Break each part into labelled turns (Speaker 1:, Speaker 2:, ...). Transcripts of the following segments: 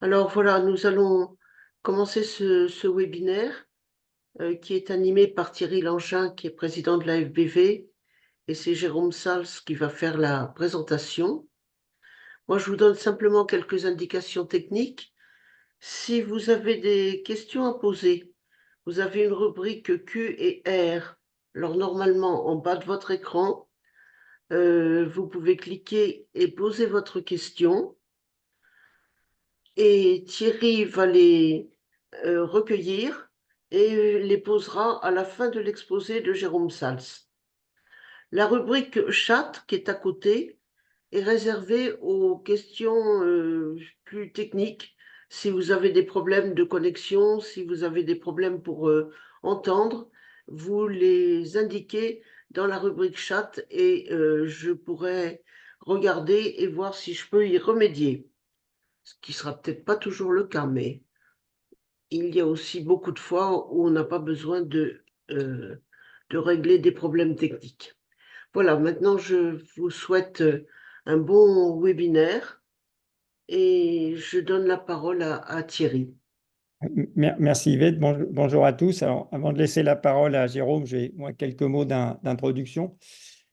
Speaker 1: Alors voilà, nous allons commencer ce webinaire qui est animé par Thierry Langin, qui est président de la FBV, et c'est Jérôme Sals qui va faire la présentation. Moi, je vous donne simplement quelques indications techniques. Si vous avez des questions à poser, vous avez une rubrique Q et R. Alors normalement, en bas de votre écran, vous pouvez cliquer et poser votre question. Et Thierry va les recueillir et les posera à la fin de l'exposé de Jérôme Sals. La rubrique chat qui est à côté est réservée aux questions plus techniques. Si vous avez des problèmes de connexion, si vous avez des problèmes pour entendre, vous les indiquez dans la rubrique chat et je pourrai regarder et voir si je peux y remédier. Ce qui sera peut-être pas toujours le cas, mais il y a aussi beaucoup de fois où on n'a pas besoin de régler des problèmes techniques. Voilà, maintenant je vous souhaite un bon webinaire et je donne la parole à Thierry.
Speaker 2: Merci Yvette, bonjour à tous. Alors, avant de laisser la parole à Jérôme, j'ai moi quelques mots d'introduction.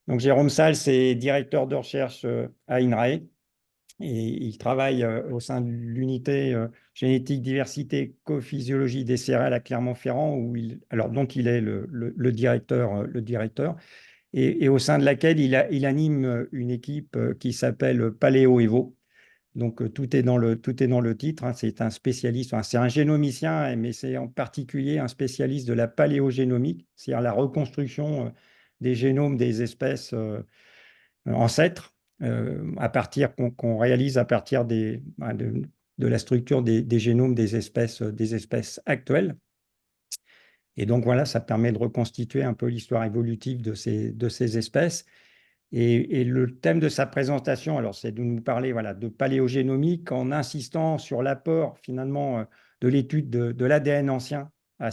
Speaker 2: Donc Jérôme Sall, c'est directeur de recherche à INRAE et il travaille au sein de l'unité génétique, diversité, cophysiologie des céréales à Clermont-Ferrand, dont il est le directeur, le directeur, et au sein de laquelle il anime une équipe qui s'appelle Paléo Evo. Donc, tout est dans le titre, hein. C'est un spécialiste, enfin, c'est un génomicien, mais c'est en particulier un spécialiste de la paléogénomique, c'est-à-dire la reconstruction des génomes des espèces ancêtres, qu'on réalise à partir de la structure des génomes des espèces actuelles. Et donc, voilà, ça permet de reconstituer un peu l'histoire évolutive de ces espèces. Et le thème de sa présentation, alors, c'est de nous parler, voilà, de paléogénomique en insistant sur l'apport finalement de l'étude de l'ADN ancien à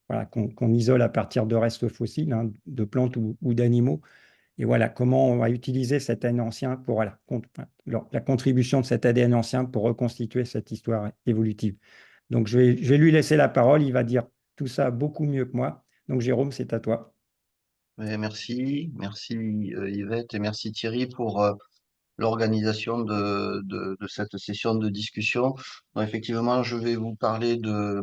Speaker 2: voilà, qu'on isole à partir de restes fossiles, hein, de plantes ou d'animaux. Et voilà, comment on va utiliser cet ADN ancien pour voilà, la contribution de cet ADN ancien pour reconstituer cette histoire évolutive. Donc, je vais lui laisser la parole. Il va dire tout ça beaucoup mieux que moi. Donc, Jérôme, c'est à toi.
Speaker 3: Merci Yvette et merci Thierry pour l'organisation de cette session de discussion. Donc, effectivement, je vais vous parler de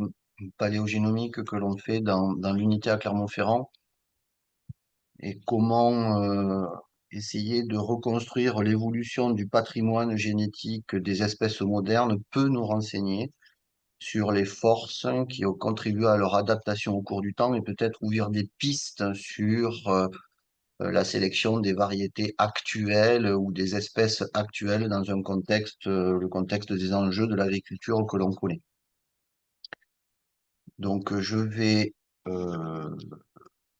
Speaker 3: paléogénomique que l'on fait dans l'unité à Clermont-Ferrand et comment essayer de reconstruire l'évolution du patrimoine génétique des espèces modernes peut nous renseigner sur les forces qui ont contribué à leur adaptation au cours du temps et peut-être ouvrir des pistes sur la sélection des variétés actuelles ou des espèces actuelles dans un contexte, le contexte des enjeux de l'agriculture que l'on connaît. Donc, je vais euh,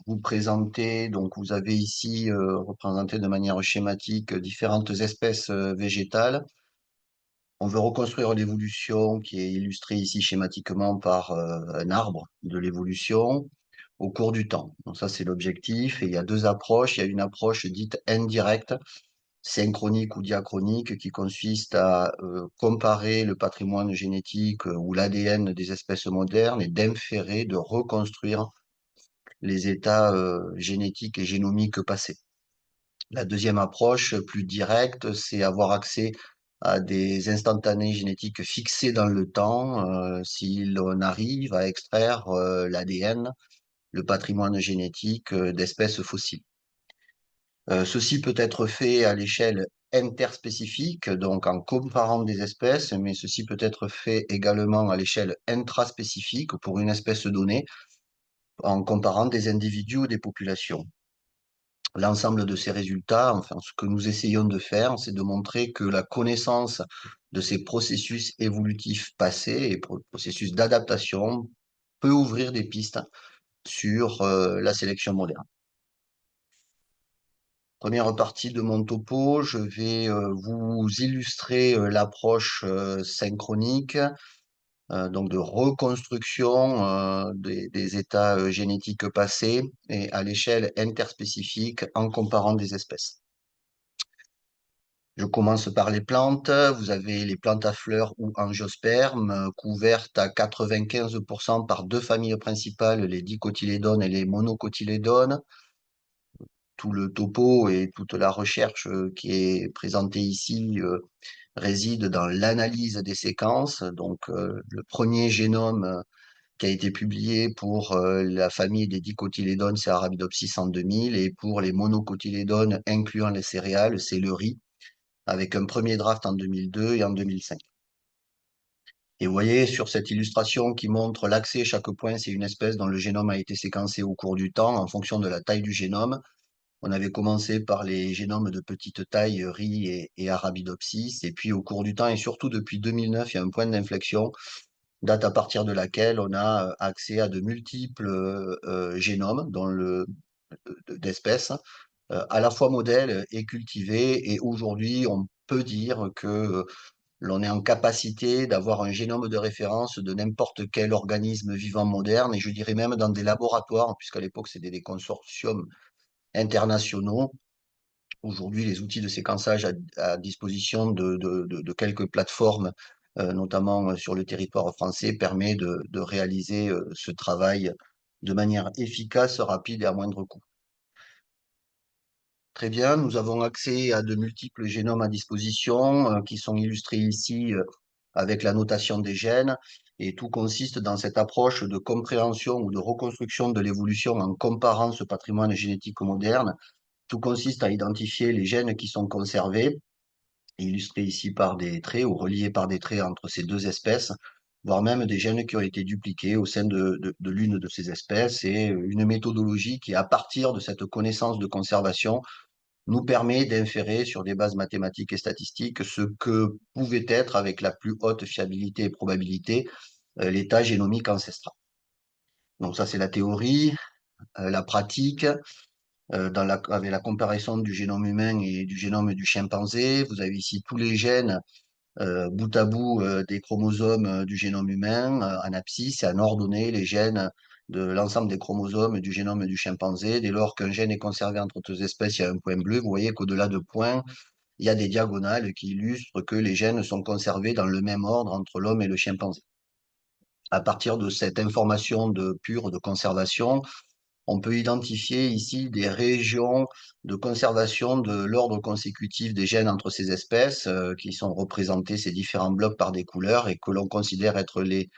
Speaker 3: vous présenter, donc vous avez ici représenté de manière schématique différentes espèces végétales. On veut reconstruire l'évolution qui est illustrée ici schématiquement par un arbre de l'évolution au cours du temps. Donc ça, c'est l'objectif. Et il y a deux approches. Il y a une approche dite indirecte, synchronique ou diachronique, qui consiste à comparer le patrimoine génétique ou l'ADN des espèces modernes et d'inférer, de reconstruire les états génétiques et génomiques passés. La deuxième approche, plus directe, c'est avoir accès à des instantanés génétiques fixés dans le temps, si l'on arrive à extraire l'ADN, le patrimoine génétique d'espèces fossiles. Ceci peut être fait à l'échelle interspécifique, donc en comparant des espèces, mais ceci peut être fait également à l'échelle intraspécifique pour une espèce donnée, en comparant des individus ou des populations. L'ensemble de ces résultats, enfin, ce que nous essayons de faire, c'est de montrer que la connaissance de ces processus évolutifs passés et processus d'adaptation peut ouvrir des pistes sur la sélection moderne. Première partie de mon topo, je vais vous illustrer l'approche synchronique, donc de reconstruction des états génétiques passés et à l'échelle interspécifique en comparant des espèces. Je commence par les plantes. Vous avez les plantes à fleurs ou angiospermes, couvertes à 95% par deux familles principales, les dicotylédones et les monocotylédones. Tout le topo et toute la recherche qui est présentée ici réside dans l'analyse des séquences. Donc, le premier génome qui a été publié pour la famille des dicotylédones, c'est Arabidopsis en 2000, et pour les monocotylédones, incluant les céréales, c'est le riz, avec un premier draft en 2002 et en 2005. Et vous voyez sur cette illustration qui montre l'accès, chaque point, c'est une espèce dont le génome a été séquencé au cours du temps en fonction de la taille du génome. On avait commencé par les génomes de petite taille, riz et Arabidopsis, et puis au cours du temps, et surtout depuis 2009, il y a un point d'inflexion, date à partir de laquelle on a accès à de multiples génomes d'espèces, à la fois modèles et cultivés, et aujourd'hui, on peut dire que l'on est en capacité d'avoir un génome de référence de n'importe quel organisme vivant moderne, et je dirais même dans des laboratoires, puisqu'à l'époque, c'était des consortiums internationaux. Aujourd'hui, les outils de séquençage à disposition de quelques plateformes, notamment sur le territoire français, permet de réaliser ce travail de manière efficace, rapide et à moindre coût. Très bien, nous avons accès à de multiples génomes à disposition qui sont illustrés ici avec la notation des gènes. Et tout consiste dans cette approche de compréhension ou de reconstruction de l'évolution en comparant ce patrimoine génétique moderne. Tout consiste à identifier les gènes qui sont conservés, illustrés ici par des traits ou reliés par des traits entre ces deux espèces, voire même des gènes qui ont été dupliqués au sein de l'une de ces espèces, et une méthodologie qui, à partir de cette connaissance de conservation, nous permet d'inférer sur des bases mathématiques et statistiques ce que pouvait être, avec la plus haute fiabilité et probabilité, l'état génomique ancestral. Donc ça, c'est la théorie. La pratique, avec la comparaison du génome humain et du génome du chimpanzé. Vous avez ici tous les gènes bout à bout des chromosomes du génome humain en abscisse et en ordonnée les gènes de l'ensemble des chromosomes du génome du chimpanzé. Dès lors qu'un gène est conservé entre deux espèces, il y a un point bleu. Vous voyez qu'au-delà de points, il y a des diagonales qui illustrent que les gènes sont conservés dans le même ordre entre l'homme et le chimpanzé. À partir de cette information pure de conservation, on peut identifier ici des régions de conservation de l'ordre consécutif des gènes entre ces espèces, qui sont représentés, ces différents blocs, par des couleurs et que l'on considère être les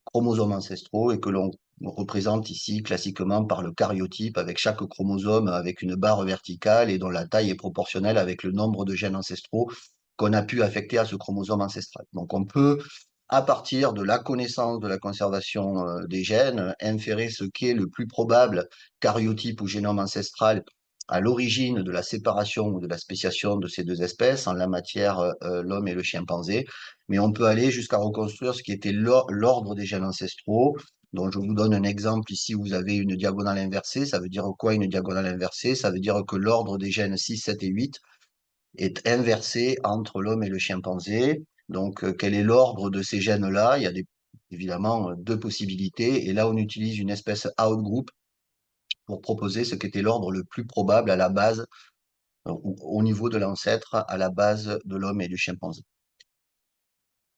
Speaker 3: chromosomes ancestraux et que l'on représente ici classiquement par le caryotype, avec chaque chromosome avec une barre verticale et dont la taille est proportionnelle avec le nombre de gènes ancestraux qu'on a pu affecter à ce chromosome ancestral. Donc on peut, à partir de la connaissance de la conservation des gènes, inférer ce qui est le plus probable caryotype ou génome ancestral à l'origine de la séparation ou de la spéciation de ces deux espèces, en la matière l'homme et le chimpanzé, mais on peut aller jusqu'à reconstruire ce qui était l'ordre des gènes ancestraux. Donc, je vous donne un exemple ici, vous avez une diagonale inversée. Ça veut dire quoi une diagonale inversée? Ça veut dire que l'ordre des gènes 6, 7 et 8 est inversé entre l'homme et le chimpanzé. Donc, quel est l'ordre de ces gènes-là? Il y a évidemment deux possibilités. Et là, on utilise une espèce outgroup pour proposer ce qui était l'ordre le plus probable à la base, au niveau de l'ancêtre, à la base de l'homme et du chimpanzé.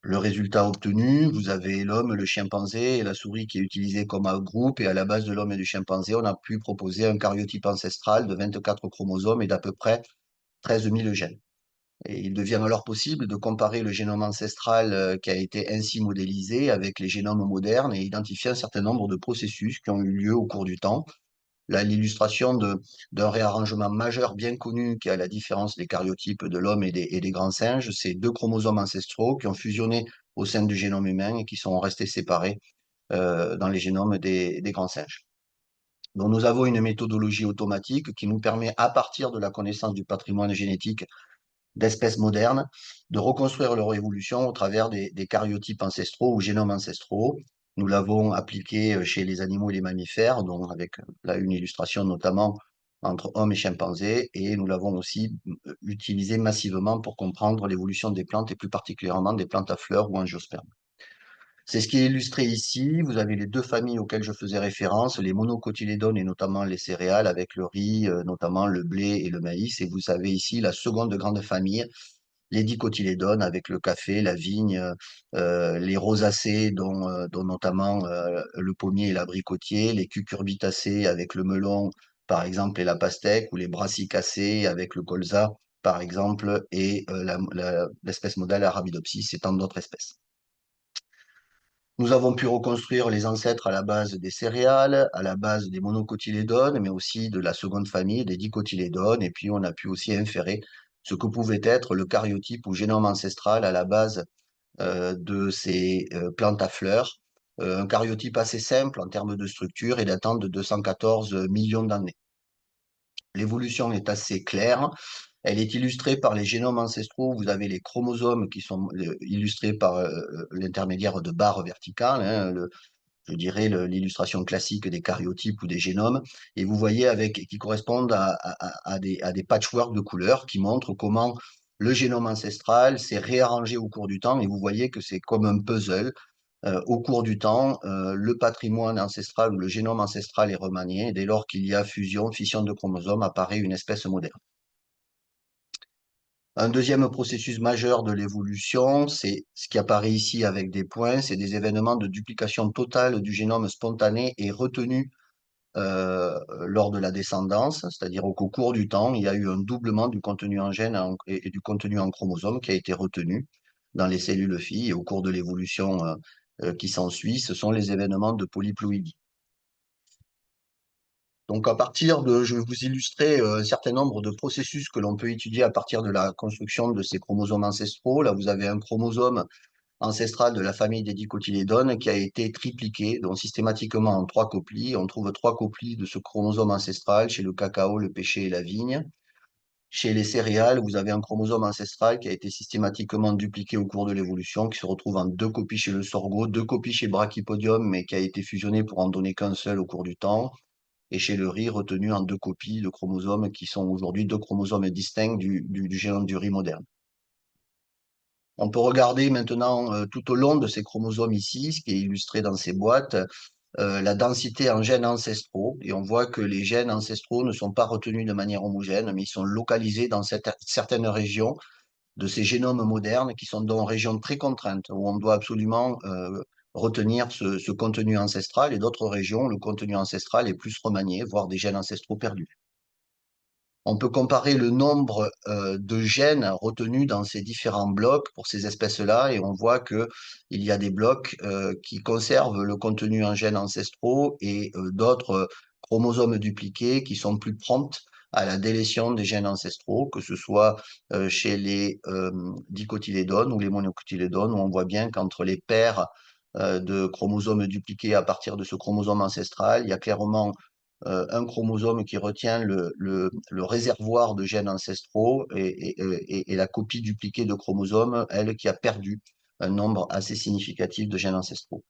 Speaker 3: Le résultat obtenu, vous avez l'homme, le chimpanzé et la souris qui est utilisée comme outgroup. Et à la base de l'homme et du chimpanzé, on a pu proposer un cariotype ancestral de 24 chromosomes et d'à peu près 13 000 gènes. Et il devient alors possible de comparer le génome ancestral qui a été ainsi modélisé avec les génomes modernes et identifier un certain nombre de processus qui ont eu lieu au cours du temps. Là, l'illustration d'un réarrangement majeur bien connu qui est à la différence des caryotypes de l'homme et des grands singes, c'est deux chromosomes ancestraux qui ont fusionné au sein du génome humain et qui sont restés séparés dans les génomes des grands singes. Donc, nous avons une méthodologie automatique qui nous permet, à partir de la connaissance du patrimoine génétique d'espèces modernes, de reconstruire leur évolution au travers des caryotypes ancestraux ou génomes ancestraux. Nous l'avons appliqué chez les animaux et les mammifères, donc avec là une illustration notamment entre hommes et chimpanzés, et nous l'avons aussi utilisé massivement pour comprendre l'évolution des plantes et plus particulièrement des plantes à fleurs ou angiospermes. C'est ce qui est illustré ici. Vous avez les deux familles auxquelles je faisais référence, les monocotylédones et notamment les céréales avec le riz, notamment le blé et le maïs. Et vous avez ici la seconde grande famille les dicotylédones avec le café, la vigne, les rosacées dont notamment le pommier et l'abricotier, les cucurbitacées avec le melon par exemple et la pastèque, ou les brassicacées avec le colza par exemple et l'espèce modèle Arabidopsis et tant d'autres espèces. Nous avons pu reconstruire les ancêtres à la base des céréales, à la base des monocotylédones, mais aussi de la seconde famille, des dicotylédones, et puis on a pu aussi inférer ce que pouvait être le caryotype ou génome ancestral à la base de ces plantes à fleurs, un caryotype assez simple en termes de structure et datant de 214 millions d'années. L'évolution est assez claire. Elle est illustrée par les génomes ancestraux. Vous avez les chromosomes qui sont illustrés par l'intermédiaire de barres verticales, hein, je dirais l'illustration classique des caryotypes ou des génomes. Et vous voyez qui correspondent à des patchworks de couleurs qui montrent comment le génome ancestral s'est réarrangé au cours du temps. Et vous voyez que c'est comme un puzzle. Au cours du temps, le patrimoine ancestral ou le génome ancestral est remanié. Et dès lors qu'il y a fusion, fission de chromosomes, apparaît une espèce moderne. Un deuxième processus majeur de l'évolution, c'est ce qui apparaît ici avec des points, c'est des événements de duplication totale du génome spontané et retenu lors de la descendance, c'est-à-dire qu'au cours du temps, il y a eu un doublement du contenu en gènes et du contenu en chromosomes qui a été retenu dans les cellules filles, et au cours de l'évolution qui s'ensuit, ce sont les événements de polyploïdie. Donc, je vais vous illustrer un certain nombre de processus que l'on peut étudier à partir de la construction de ces chromosomes ancestraux. Là, vous avez un chromosome ancestral de la famille des dicotylédones qui a été tripliqué, donc systématiquement en 3 copies. On trouve 3 copies de ce chromosome ancestral chez le cacao, le pêcher et la vigne. Chez les céréales, vous avez un chromosome ancestral qui a été systématiquement dupliqué au cours de l'évolution, qui se retrouve en 2 copies chez le sorgho, 2 copies chez Brachypodium, mais qui a été fusionné pour en donner qu'un seul au cours du temps. Et chez le riz, retenu en 2 copies de chromosomes qui sont aujourd'hui 2 chromosomes distincts du génome du riz moderne. On peut regarder maintenant tout au long de ces chromosomes ici, ce qui est illustré dans ces boîtes, la densité en gènes ancestraux. Et on voit que les gènes ancestraux ne sont pas retenus de manière homogène, mais ils sont localisés dans certaines régions de ces génomes modernes qui sont dans régions très contraintes, où on doit absolument retenir ce contenu ancestral, et d'autres régions, le contenu ancestral est plus remanié, voire des gènes ancestraux perdus. On peut comparer le nombre de gènes retenus dans ces différents blocs pour ces espèces-là, et on voit qu'il y a des blocs qui conservent le contenu en gènes ancestraux et d'autres chromosomes dupliqués qui sont plus promptes à la délétion des gènes ancestraux, que ce soit chez les dicotylédones ou les monocotylédones, où on voit bien qu'entre les paires de chromosomes dupliqués à partir de ce chromosome ancestral, il y a clairement un chromosome qui retient le réservoir de gènes ancestraux et la copie dupliquée de chromosomes, elle, qui a perdu un nombre assez significatif de gènes ancestraux.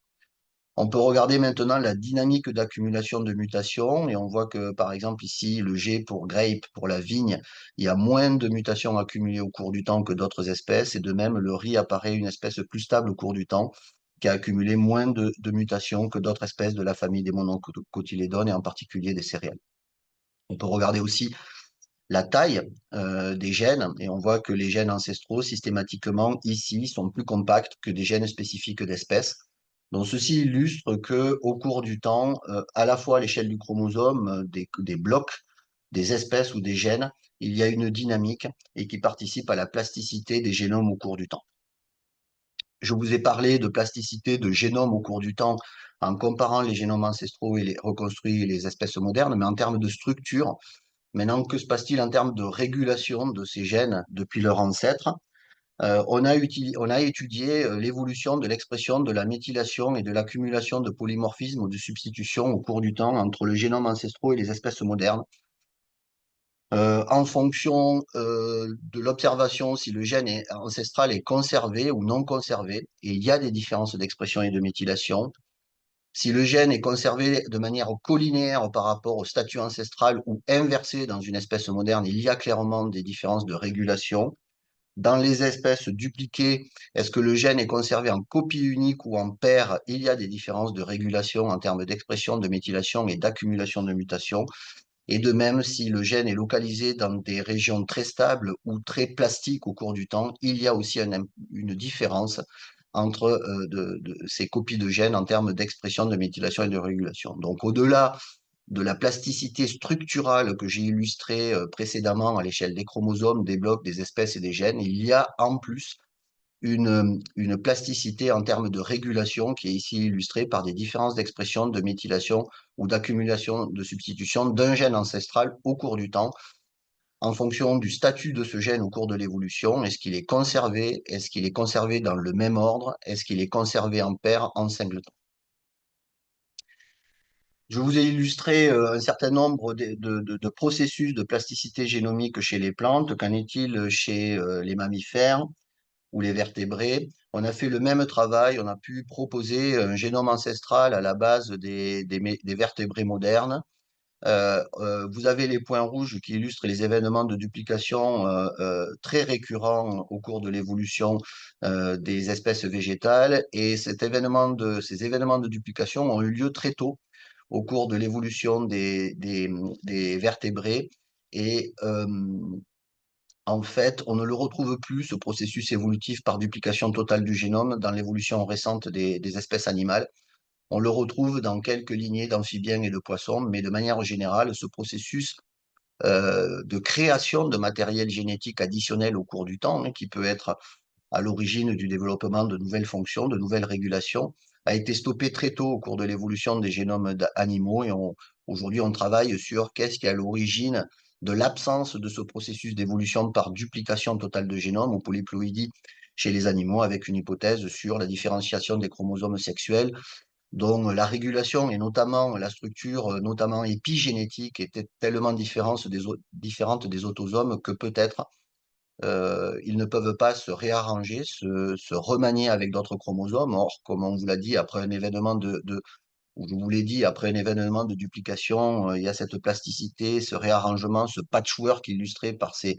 Speaker 3: On peut regarder maintenant la dynamique d'accumulation de mutations, et on voit que, par exemple, ici, le G pour grape, pour la vigne, il y a moins de mutations accumulées au cours du temps que d'autres espèces, et de même, le riz apparaît une espèce plus stable au cours du temps, qui a accumulé moins de mutations que d'autres espèces de la famille des monocotylédones, et en particulier des céréales. On peut regarder aussi la taille des gènes, et on voit que les gènes ancestraux, systématiquement, ici, sont plus compacts que des gènes spécifiques d'espèces. Donc, ceci illustre qu'au cours du temps, à la fois à l'échelle du chromosome, des blocs, des espèces ou des gènes, il y a une dynamique et qui participe à la plasticité des génomes au cours du temps. Je vous ai parlé de plasticité de génome au cours du temps en comparant les génomes ancestraux et les reconstruits et les espèces modernes, mais en termes de structure, maintenant, que se passe-t-il en termes de régulation de ces gènes depuis leur ancêtre? On a étudié l'évolution de l'expression de la méthylation et de l'accumulation de polymorphismes ou de substitution au cours du temps entre le génome ancestraux et les espèces modernes. En fonction de l'observation, si le gène ancestral est conservé ou non conservé, et il y a des différences d'expression et de méthylation. Si le gène est conservé de manière collinéaire par rapport au statut ancestral ou inversé dans une espèce moderne, il y a clairement des différences de régulation. Dans les espèces dupliquées, est-ce que le gène est conservé en copie unique ou en paire? Il y a des différences de régulation en termes d'expression, de méthylation et d'accumulation de mutations. Et de même, si le gène est localisé dans des régions très stables ou très plastiques au cours du temps, il y a aussi une différence entre ces copies de gènes en termes d'expression, de méthylation et de régulation. Donc, au-delà de la plasticité structurale que j'ai illustrée précédemment à l'échelle des chromosomes, des blocs, des espèces et des gènes, il y a en plus une plasticité en termes de régulation qui est ici illustrée par des différences d'expression, de méthylation ou d'accumulation, de substitution d'un gène ancestral au cours du temps, en fonction du statut de ce gène au cours de l'évolution. Est-ce qu'il est conservé? Est-ce qu'il est conservé dans le même ordre? Est-ce qu'il est conservé en paire, en singleton? Je vous ai illustré un certain nombre de processus de plasticité génomique chez les plantes. Qu'en est-il chez les mammifères ou les vertébrés? On a fait le même travail, on a pu proposer un génome ancestral à la base des vertébrés modernes. Vous avez les points rouges qui illustrent les événements de duplication très récurrents au cours de l'évolution des espèces végétales. Et ces événements de duplication ont eu lieu très tôt au cours de l'évolution des vertébrés. Et en fait, on ne le retrouve plus, ce processus évolutif par duplication totale du génome, dans l'évolution récente des espèces animales. On le retrouve dans quelques lignées d'amphibiens et de poissons, mais de manière générale, ce processus de création de matériel génétique additionnel au cours du temps, hein, qui peut être à l'origine du développement de nouvelles fonctions, de nouvelles régulations, a été stoppé très tôt au cours de l'évolution des génomes animaux. Et aujourd'hui, on travaille sur qu'est-ce qui est à l'origine de l'absence de ce processus d'évolution par duplication totale de génome ou polyploïdie chez les animaux, avec une hypothèse sur la différenciation des chromosomes sexuels, dont la régulation et notamment la structure, notamment épigénétique, était tellement différente des autosomes que peut-être ils ne peuvent pas se réarranger, se remanier avec d'autres chromosomes. Or, comme on vous l'a dit, après un événement ou je vous l'ai dit, après un événement de duplication, il y a cette plasticité, ce réarrangement, ce patchwork illustré par ces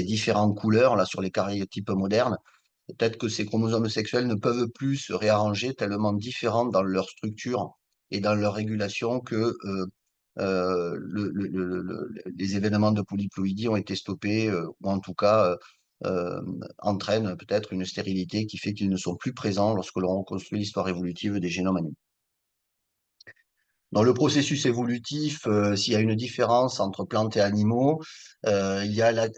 Speaker 3: différentes couleurs là sur les karyotypes modernes. Peut-être que ces chromosomes sexuels ne peuvent plus se réarranger tellement différents dans leur structure et dans leur régulation que les événements de polyploïdie ont été stoppés ou en tout cas entraînent peut-être une stérilité qui fait qu'ils ne sont plus présents lorsque l'on reconstruit l'histoire évolutive des génomes animaux. Dans le processus évolutif, s'il y a une différence entre plantes et animaux, il y a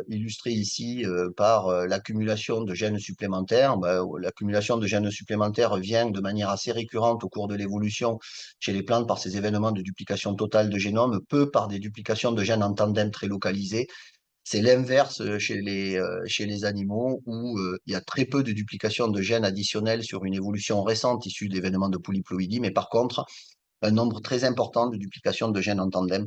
Speaker 3: illustré ici par l'accumulation de gènes supplémentaires. L'accumulation de gènes supplémentaires vient de manière assez récurrente au cours de l'évolution chez les plantes par ces événements de duplication totale de génome, peu par des duplications de gènes en tandem très localisées. C'est l'inverse chez les animaux où il y a très peu de duplication de gènes additionnels sur une évolution récente issue d'événements de polyploïdie, mais par contre, un nombre très important de duplications de gènes en tandem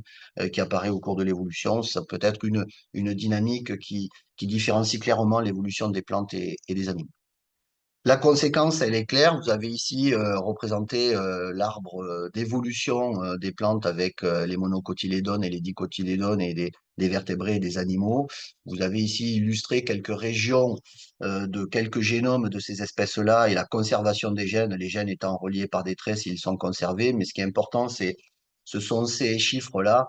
Speaker 3: qui apparaît au cours de l'évolution. Ça peut être une dynamique qui différencie clairement l'évolution des plantes et des animaux. La conséquence, elle est claire. Vous avez ici représenté l'arbre d'évolution des plantes avec les monocotylédones et les dicotylédones et des vertébrés et des animaux. Vous avez ici illustré quelques régions de quelques génomes de ces espèces-là et la conservation des gènes, les gènes étant reliés par des traits s'ils sont conservés. Mais ce qui est important, ce sont ces chiffres-là.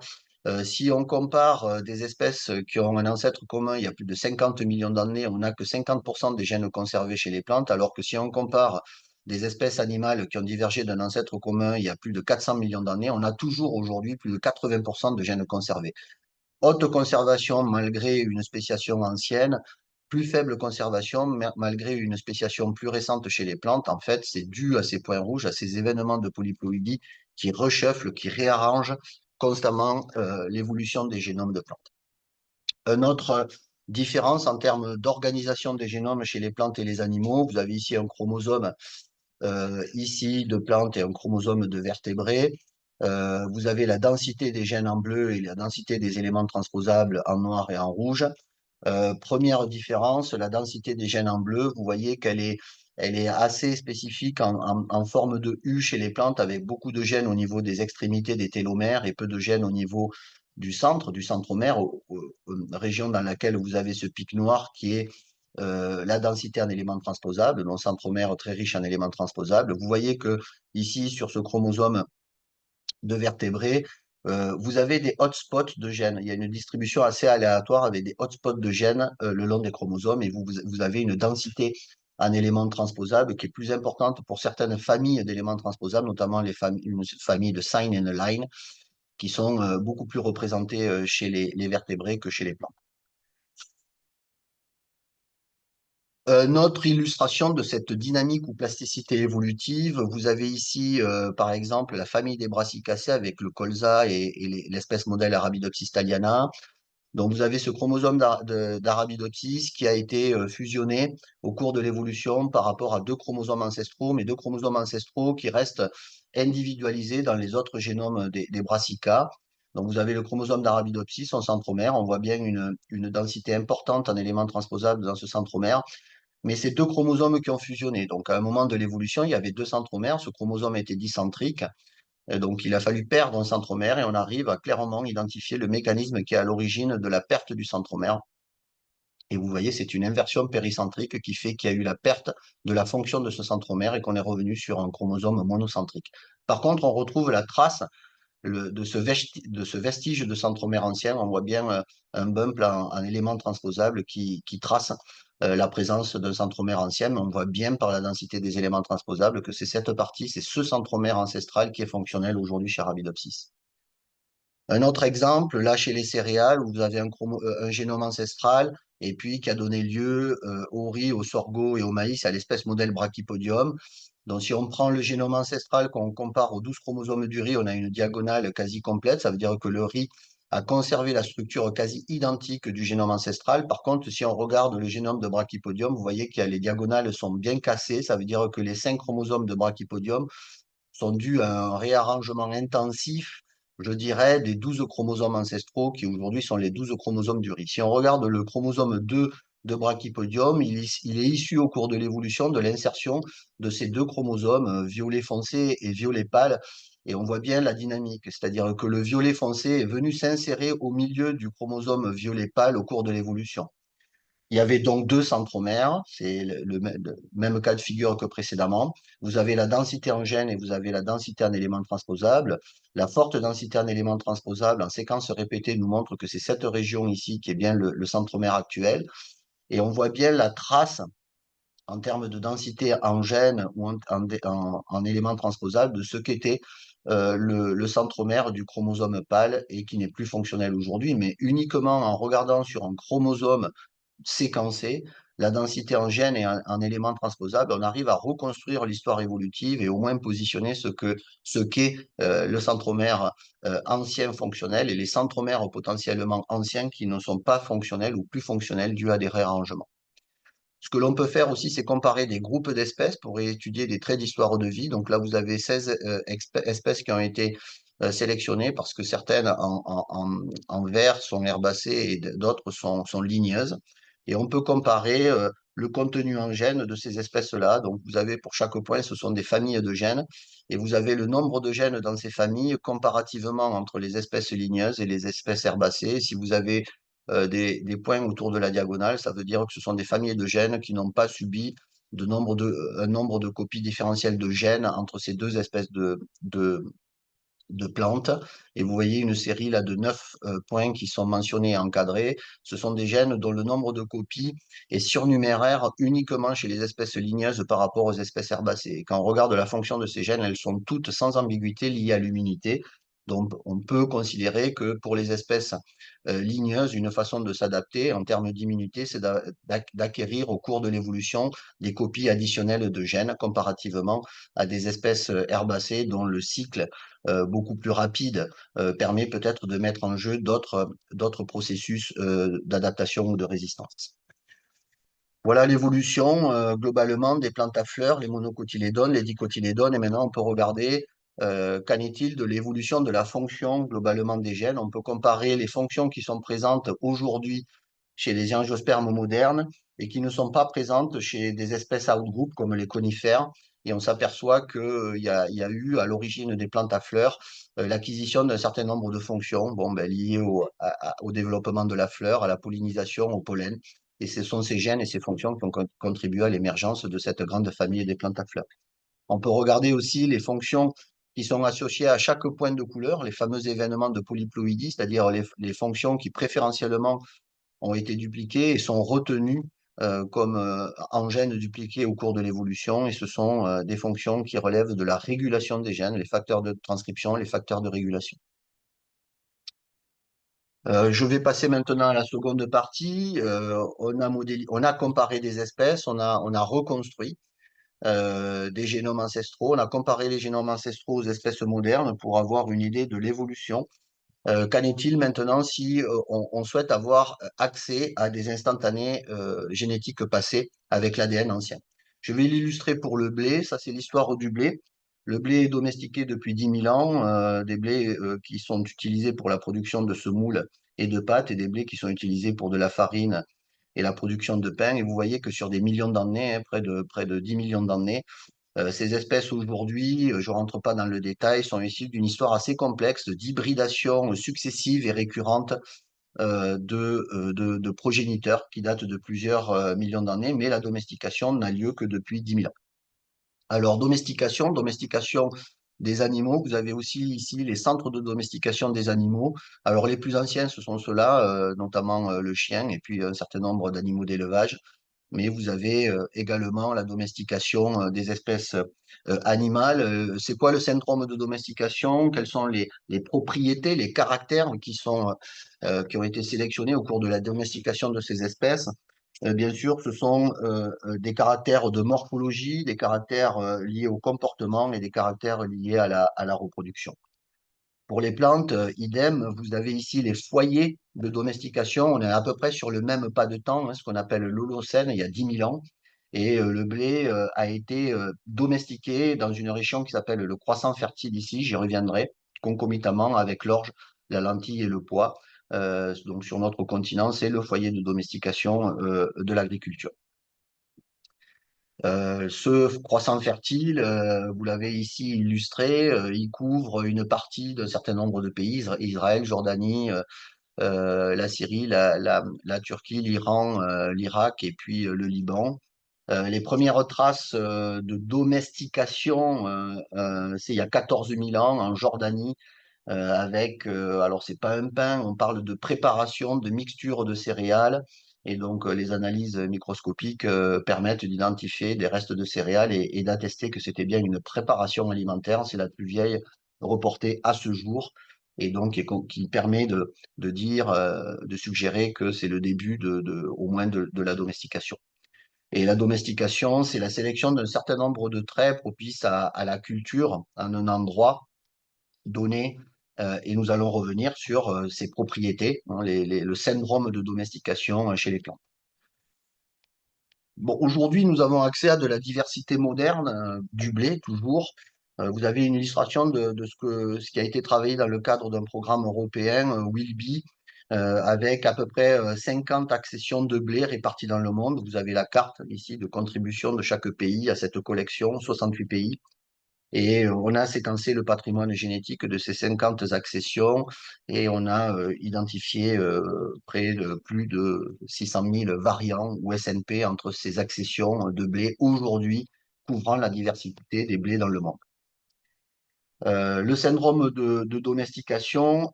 Speaker 3: Si on compare des espèces qui ont un ancêtre commun il y a plus de 50 millions d'années, on n'a que 50% des gènes conservés chez les plantes, alors que si on compare des espèces animales qui ont divergé d'un ancêtre commun il y a plus de 400 millions d'années, on a toujours aujourd'hui plus de 80% de gènes conservés. Haute conservation malgré une spéciation ancienne, plus faible conservation malgré une spéciation plus récente chez les plantes. En fait, c'est dû à ces points rouges, à ces événements de polyploïdie qui reshufflent, qui réarrangent constamment l'évolution des génomes de plantes. Une autre différence en termes d'organisation des génomes chez les plantes et les animaux, vous avez ici un chromosome ici de plantes et un chromosome de vertébrés. Vous avez la densité des gènes en bleu et la densité des éléments transposables en noir et en rouge. Première différence, la densité des gènes en bleu, vous voyez elle est assez spécifique en forme de U chez les plantes, avec beaucoup de gènes au niveau des extrémités des télomères et peu de gènes au niveau du centromère, région dans laquelle vous avez ce pic noir qui est la densité en éléments transposables, donc centromère très riche en éléments transposables. Vous voyez que ici, sur ce chromosome de vertébrés, vous avez des hotspots de gènes. Il y a une distribution assez aléatoire avec des hotspots de gènes le long des chromosomes et vous avez une densité en éléments transposables qui est plus importante pour certaines familles d'éléments transposables, notamment une famille de sign and line, qui sont beaucoup plus représentées chez les vertébrés que chez les plantes. Notre illustration de cette dynamique ou plasticité évolutive, vous avez ici, par exemple, la famille des Brassicacées avec le colza et l'espèce modèle Arabidopsis thaliana. Donc, vous avez ce chromosome d'Arabidopsis qui a été fusionné au cours de l'évolution par rapport à deux chromosomes ancestraux, mais deux chromosomes ancestraux qui restent individualisés dans les autres génomes des brassicas. Donc, vous avez le chromosome d'Arabidopsis, son centromère. On voit bien une densité importante en éléments transposables dans ce centromère. Mais c'est deux chromosomes qui ont fusionné. Donc, à un moment de l'évolution, il y avait deux centromères. Ce chromosome était dicentrique. Donc, il a fallu perdre un centromère et on arrive à clairement identifier le mécanisme qui est à l'origine de la perte du centromère. Et vous voyez, c'est une inversion péricentrique qui fait qu'il y a eu la perte de la fonction de ce centromère et qu'on est revenu sur un chromosome monocentrique. Par contre, on retrouve la trace de ce vestige de centromère ancien. On voit bien un bump en élément transposable qui trace la présence d'un centromère ancien. Mais on voit bien par la densité des éléments transposables que c'est cette partie, c'est ce centromère ancestral qui est fonctionnel aujourd'hui chez Arabidopsis. Un autre exemple, là chez les céréales, où vous avez un génome ancestral et puis qui a donné lieu au riz, au sorgho et au maïs, à l'espèce modèle Brachypodium. Donc, si on prend le génome ancestral, qu'on compare aux 12 chromosomes du riz, on a une diagonale quasi complète. Ça veut dire que le riz a conservé la structure quasi identique du génome ancestral. Par contre, si on regarde le génome de Brachypodium, vous voyez que les diagonales sont bien cassées. Ça veut dire que les 5 chromosomes de Brachypodium sont dus à un réarrangement intensif, je dirais, des 12 chromosomes ancestraux qui aujourd'hui sont les 12 chromosomes du riz. Si on regarde le chromosome 2 de Brachypodium, il est issu au cours de l'évolution de l'insertion de ces deux chromosomes, violet foncé et violet pâle. Et on voit bien la dynamique, c'est-à-dire que le violet foncé est venu s'insérer au milieu du chromosome violet pâle au cours de l'évolution. Il y avait donc deux centromères, c'est le même cas de figure que précédemment. Vous avez la densité en gènes et vous avez la densité en éléments transposables. La forte densité en éléments transposables en séquence répétée nous montre que c'est cette région ici qui est bien le centromère actuel. Et on voit bien la trace en termes de densité en gènes ou en éléments transposables de ce qu'était le centromère du chromosome pâle et qui n'est plus fonctionnel aujourd'hui, mais uniquement en regardant sur un chromosome séquencer la densité en gènes et en éléments transposables, on arrive à reconstruire l'histoire évolutive et au moins positionner ce qu'est le centromère ancien fonctionnel et les centromères potentiellement anciens qui ne sont pas fonctionnels ou plus fonctionnels dû à des réarrangements. Ce que l'on peut faire aussi, c'est comparer des groupes d'espèces pour étudier des traits d'histoire de vie. Donc là, vous avez 16 espèces qui ont été sélectionnées parce que certaines en vert sont herbacées et d'autres sont ligneuses. Et on peut comparer le contenu en gènes de ces espèces-là. Donc vous avez pour chaque point, ce sont des familles de gènes. Et vous avez le nombre de gènes dans ces familles comparativement entre les espèces ligneuses et les espèces herbacées. Si vous avez des points autour de la diagonale, ça veut dire que ce sont des familles de gènes qui n'ont pas subi un nombre de copies différentielles de gènes entre ces deux espèces de plantes. Et vous voyez une série là de 9 points qui sont mentionnés et encadrés. Ce sont des gènes dont le nombre de copies est surnuméraire uniquement chez les espèces ligneuses par rapport aux espèces herbacées. Et quand on regarde la fonction de ces gènes, elles sont toutes sans ambiguïté liées à l'immunité. Donc, on peut considérer que pour les espèces ligneuses, une façon de s'adapter en termes d'immunité, c'est d'acquérir au cours de l'évolution des copies additionnelles de gènes comparativement à des espèces herbacées dont le cycle beaucoup plus rapide permet peut-être de mettre en jeu d'autres processus d'adaptation ou de résistance. Voilà l'évolution globalement des plantes à fleurs, les monocotylédones, les dicotylédones, et maintenant on peut regarder qu'en est-il de l'évolution de la fonction globalement des gènes. On peut comparer les fonctions qui sont présentes aujourd'hui chez les angiospermes modernes et qui ne sont pas présentes chez des espèces outgroup comme les conifères. Et on s'aperçoit qu'il y a eu à l'origine des plantes à fleurs l'acquisition d'un certain nombre de fonctions liées au développement de la fleur, à la pollinisation, au pollen. Et ce sont ces gènes et ces fonctions qui ont contribué à l'émergence de cette grande famille des plantes à fleurs. On peut regarder aussi les fonctions qui sont associés à chaque point de couleur, les fameux événements de polyploïdie, c'est-à-dire les fonctions qui préférentiellement ont été dupliquées et sont retenues comme en gènes dupliqués au cours de l'évolution. Et ce sont des fonctions qui relèvent de la régulation des gènes, les facteurs de transcription, les facteurs de régulation. Je vais passer maintenant à la seconde partie. On a comparé des espèces, on a reconstruit des génomes ancestraux. On a comparé les génomes ancestraux aux espèces modernes pour avoir une idée de l'évolution. Qu'en est-il maintenant si on souhaite avoir accès à des instantanés génétiques passés avec l'ADN ancien? Je vais l'illustrer pour le blé. Ça, c'est l'histoire du blé. Le blé est domestiqué depuis 10 000 ans, des blés qui sont utilisés pour la production de semoule et de pâtes, et des blés qui sont utilisés pour de la farine et la production de pain. Et vous voyez que sur des millions d'années, hein, près de 10 millions d'années, ces espèces aujourd'hui, je ne rentre pas dans le détail, sont issues d'une histoire assez complexe d'hybridation successive et récurrente de progéniteurs qui datent de plusieurs millions d'années, mais la domestication n'a lieu que depuis 10 000 ans. Alors, domestication des animaux. Vous avez aussi ici les centres de domestication des animaux. Alors, les plus anciens, ce sont ceux-là, notamment le chien et puis un certain nombre d'animaux d'élevage. Mais vous avez également la domestication des espèces animales. C'est quoi le syndrome de domestication? Quelles sont les propriétés, les caractères qui ont été sélectionnés au cours de la domestication de ces espèces? Bien sûr, ce sont des caractères de morphologie, des caractères liés au comportement et des caractères liés à la reproduction. Pour les plantes, idem, vous avez ici les foyers de domestication. On est à peu près sur le même pas de temps, hein, ce qu'on appelle l'Holocène, il y a 10 000 ans. Et le blé a été domestiqué dans une région qui s'appelle le croissant fertile ici, j'y reviendrai, concomitamment avec l'orge, la lentille et le pois. Donc sur notre continent, c'est le foyer de domestication de l'agriculture. Ce croissant fertile, vous l'avez ici illustré, il couvre une partie d'un certain nombre de pays, Israël, Jordanie, la Syrie, la Turquie, l'Iran, l'Irak et puis le Liban. Les premières traces de domestication, c'est il y a 14 000 ans en Jordanie, alors c'est pas un pain, on parle de préparation, de mixture de céréales. Et donc, les analyses microscopiques permettent d'identifier des restes de céréales et d'attester que c'était bien une préparation alimentaire. C'est la plus vieille reportée à ce jour. Et donc, qui permet de dire, de suggérer que c'est le début au moins de la domestication. Et la domestication, c'est la sélection d'un certain nombre de traits propices à la culture en un endroit donné. Et nous allons revenir sur ses propriétés, hein, le syndrome de domestication chez les plantes. Bon, aujourd'hui, nous avons accès à de la diversité moderne, du blé toujours. Vous avez une illustration de ce qui a été travaillé dans le cadre d'un programme européen, WILBY, avec à peu près 50 accessions de blé réparties dans le monde. Vous avez la carte ici de contribution de chaque pays à cette collection, 68 pays. Et on a séquencé le patrimoine génétique de ces 50 accessions et on a identifié près de plus de 600 000 variants ou SNP entre ces accessions de blé aujourd'hui couvrant la diversité des blés dans le monde. Le syndrome de domestication,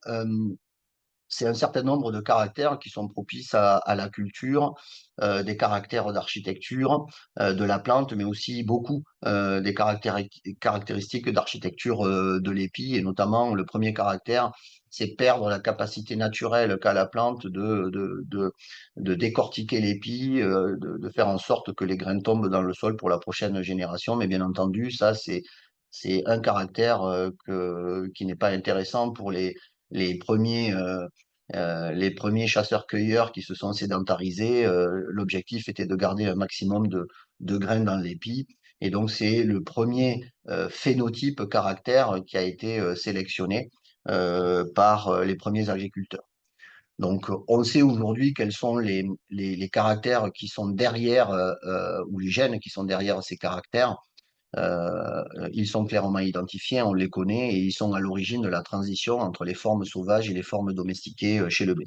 Speaker 3: c'est un certain nombre de caractères qui sont propices à la culture, des caractères d'architecture de la plante, mais aussi beaucoup des caractéristiques d'architecture de l'épi, et notamment le premier caractère, c'est perdre la capacité naturelle qu'a la plante de décortiquer l'épi, de faire en sorte que les graines tombent dans le sol pour la prochaine génération. Mais bien entendu, ça, c'est un caractère qui n'est pas intéressant pour les les premiers chasseurs-cueilleurs qui se sont sédentarisés. L'objectif était de garder un maximum de graines dans l'épi. Et donc, c'est le premier phénotype caractère qui a été sélectionné par les premiers agriculteurs. Donc, on sait aujourd'hui quels sont les caractères qui sont derrière, ou les gènes qui sont derrière ces caractères. Ils sont clairement identifiés, on les connaît et ils sont à l'origine de la transition entre les formes sauvages et les formes domestiquées chez le blé.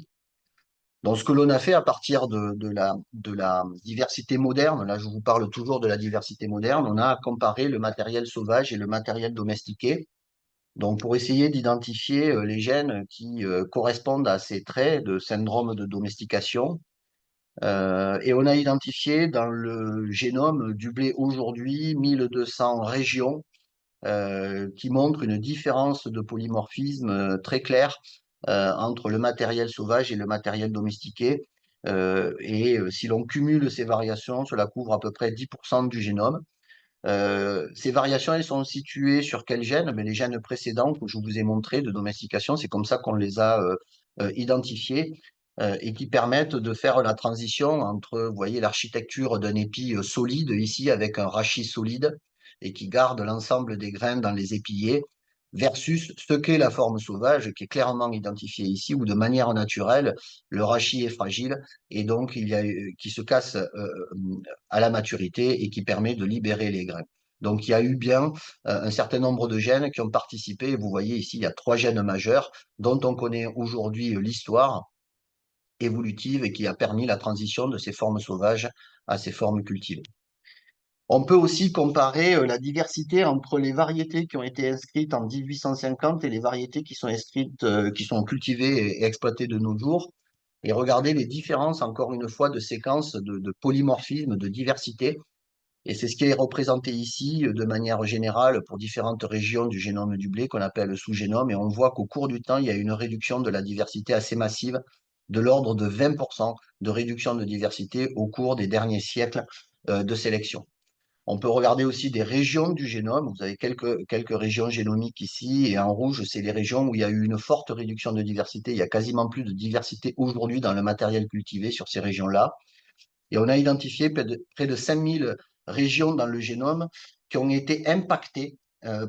Speaker 3: Donc, ce que l'on a fait à partir de la diversité moderne, là je vous parle toujours de la diversité moderne, on a comparé le matériel sauvage et le matériel domestiqué Donc, pour essayer d'identifier les gènes qui correspondent à ces traits de syndrome de domestication. Et on a identifié dans le génome du blé aujourd'hui 1200 régions qui montrent une différence de polymorphisme très claire entre le matériel sauvage et le matériel domestiqué. Si l'on cumule ces variations, cela couvre à peu près 10% du génome. Ces variations, elles sont situées sur quels gènes? Mais les gènes précédents que je vous ai montrés de domestication, c'est comme ça qu'on les a identifiés et qui permettent de faire la transition entre, vous voyez, l'architecture d'un épi solide ici avec un rachis solide et qui garde l'ensemble des grains dans les épillets versus ce qu'est la forme sauvage qui est clairement identifiée ici où de manière naturelle, le rachis est fragile et donc qui se casse à la maturité et qui permet de libérer les grains. Donc, il y a eu bien un certain nombre de gènes qui ont participé. Vous voyez ici, il y a 3 gènes majeurs dont on connaît aujourd'hui l'histoire évolutive et qui a permis la transition de ces formes sauvages à ces formes cultivées. On peut aussi comparer la diversité entre les variétés qui ont été inscrites en 1850 et les variétés qui sont inscrites, qui sont cultivées et exploitées de nos jours, et regarder les différences, encore une fois, de séquences, de polymorphisme, de diversité. Et c'est ce qui est représenté ici de manière générale pour différentes régions du génome du blé qu'on appelle sous-génome. Et on voit qu'au cours du temps, il y a une réduction de la diversité assez massive, de l'ordre de 20% de réduction de diversité au cours des derniers siècles de sélection. On peut regarder aussi des régions du génome. Vous avez quelques régions génomiques ici. Et en rouge, c'est les régions où il y a eu une forte réduction de diversité. Il y a quasiment plus de diversité aujourd'hui dans le matériel cultivé sur ces régions-là. Et on a identifié près de 5000 régions dans le génome qui ont été impactées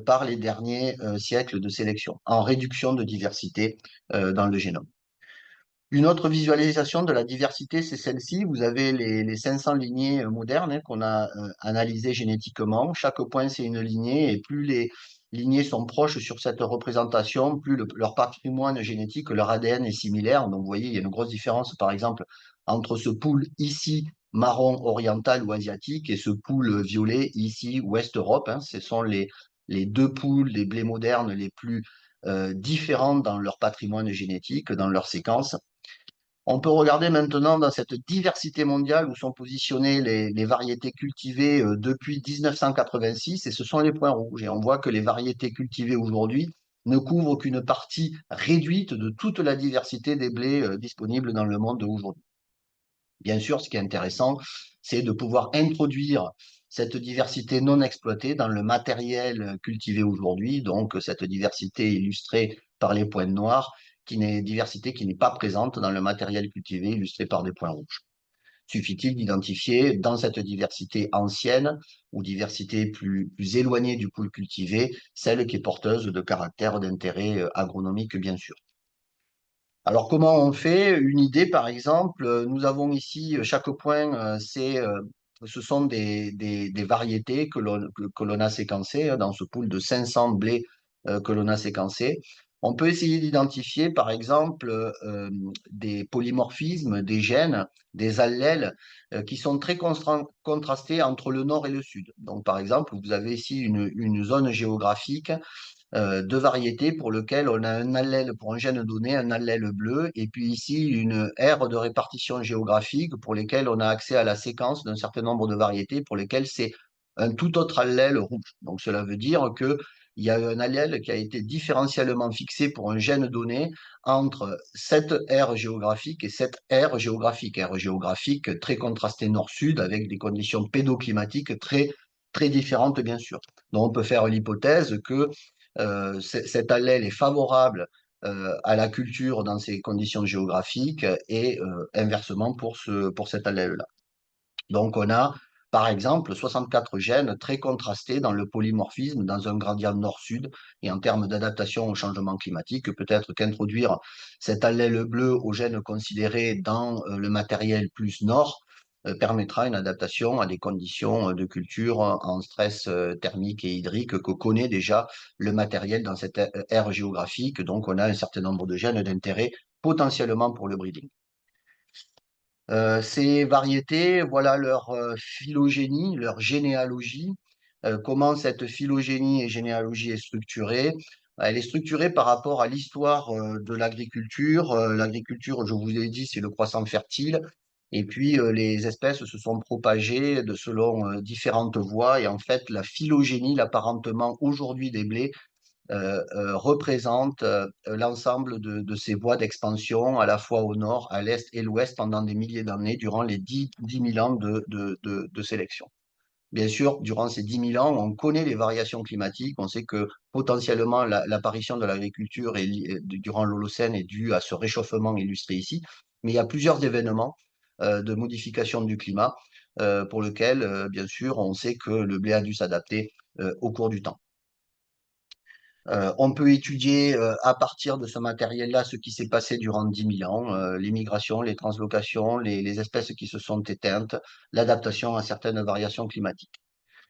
Speaker 3: par les derniers siècles de sélection en réduction de diversité dans le génome. Une autre visualisation de la diversité, c'est celle-ci. Vous avez les 500 lignées modernes qu'on a analysées génétiquement. Chaque point, c'est une lignée, et plus les lignées sont proches sur cette représentation, plus leur patrimoine génétique, leur ADN est similaire. Donc, vous voyez, il y a une grosse différence, par exemple, entre ce pool ici, marron oriental ou asiatique, et ce pool violet ici, ouest Europe. Hein. Ce sont les deux pools des blés modernes les plus différents dans leur patrimoine génétique, dans leur séquence. On peut regarder maintenant dans cette diversité mondiale où sont positionnées les variétés cultivées depuis 1986, et ce sont les points rouges. Et on voit que les variétés cultivées aujourd'hui ne couvrent qu'une partie réduite de toute la diversité des blés disponibles dans le monde aujourd'hui. Bien sûr, ce qui est intéressant, c'est de pouvoir introduire cette diversité non exploitée dans le matériel cultivé aujourd'hui, donc cette diversité illustrée par les points noirs, diversité qui n'est pas présente dans le matériel cultivé illustré par des points rouges. Suffit-il d'identifier dans cette diversité ancienne ou diversité plus éloignée du pool cultivé, celle qui est porteuse de caractères d'intérêt agronomique, bien sûr. Alors, comment on fait? Une idée, par exemple, nous avons ici, chaque point, ce sont des variétés que l'on a séquencées hein, dans ce pool de 500 blés que l'on a séquencés. On peut essayer d'identifier, par exemple, des polymorphismes, des gènes, des allèles qui sont très contrastés entre le nord et le sud. Donc, par exemple, vous avez ici une zone géographique de variétés pour lesquelles on a un allèle pour un gène donné, un allèle bleu, et puis ici une aire de répartition géographique pour lesquelles on a accès à la séquence d'un certain nombre de variétés pour lesquelles c'est un tout autre allèle rouge. Donc cela veut dire que il y a un allèle qui a été différentiellement fixé pour un gène donné entre cette aire géographique et cette aire géographique très contrastée nord-sud avec des conditions pédoclimatiques très différentes bien sûr. Donc on peut faire l'hypothèse que cet allèle est favorable à la culture dans ces conditions géographiques et inversement pour cet allèle-là. Donc, on a, par exemple, 64 gènes très contrastés dans le polymorphisme, dans un gradient nord-sud. Et en termes d'adaptation au changement climatique, peut-être qu'introduire cet allèle bleu aux gènes considérés dans le matériel plus nord permettra une adaptation à des conditions de culture en stress thermique et hydrique que connaît déjà le matériel dans cette aire géographique. Donc, on a un certain nombre de gènes d'intérêt potentiellement pour le breeding. Ces variétés, voilà leur phylogénie, leur généalogie, comment cette phylogénie et généalogie est structurée. Elle est structurée par rapport à l'histoire de l'agriculture. L'agriculture, je vous ai dit, c'est le croissant fertile. Et puis, les espèces se sont propagées selon différentes voies. Et en fait, la phylogénie, l'apparentement aujourd'hui des blés, représente l'ensemble de ces voies d'expansion, à la fois au nord, à l'est et l'ouest, pendant des milliers d'années, durant les 10 000 ans de sélection. Bien sûr, durant ces 10 000 ans, on connaît les variations climatiques. On sait que potentiellement l'apparition de l'agriculture durant l'Holocène est due à ce réchauffement illustré ici. Mais il y a plusieurs événements de modification du climat pour lesquels, bien sûr, on sait que le blé a dû s'adapter au cours du temps. On peut étudier à partir de ce matériel-là ce qui s'est passé durant 10 000 ans, les migrations, les translocations, les espèces qui se sont éteintes, l'adaptation à certaines variations climatiques.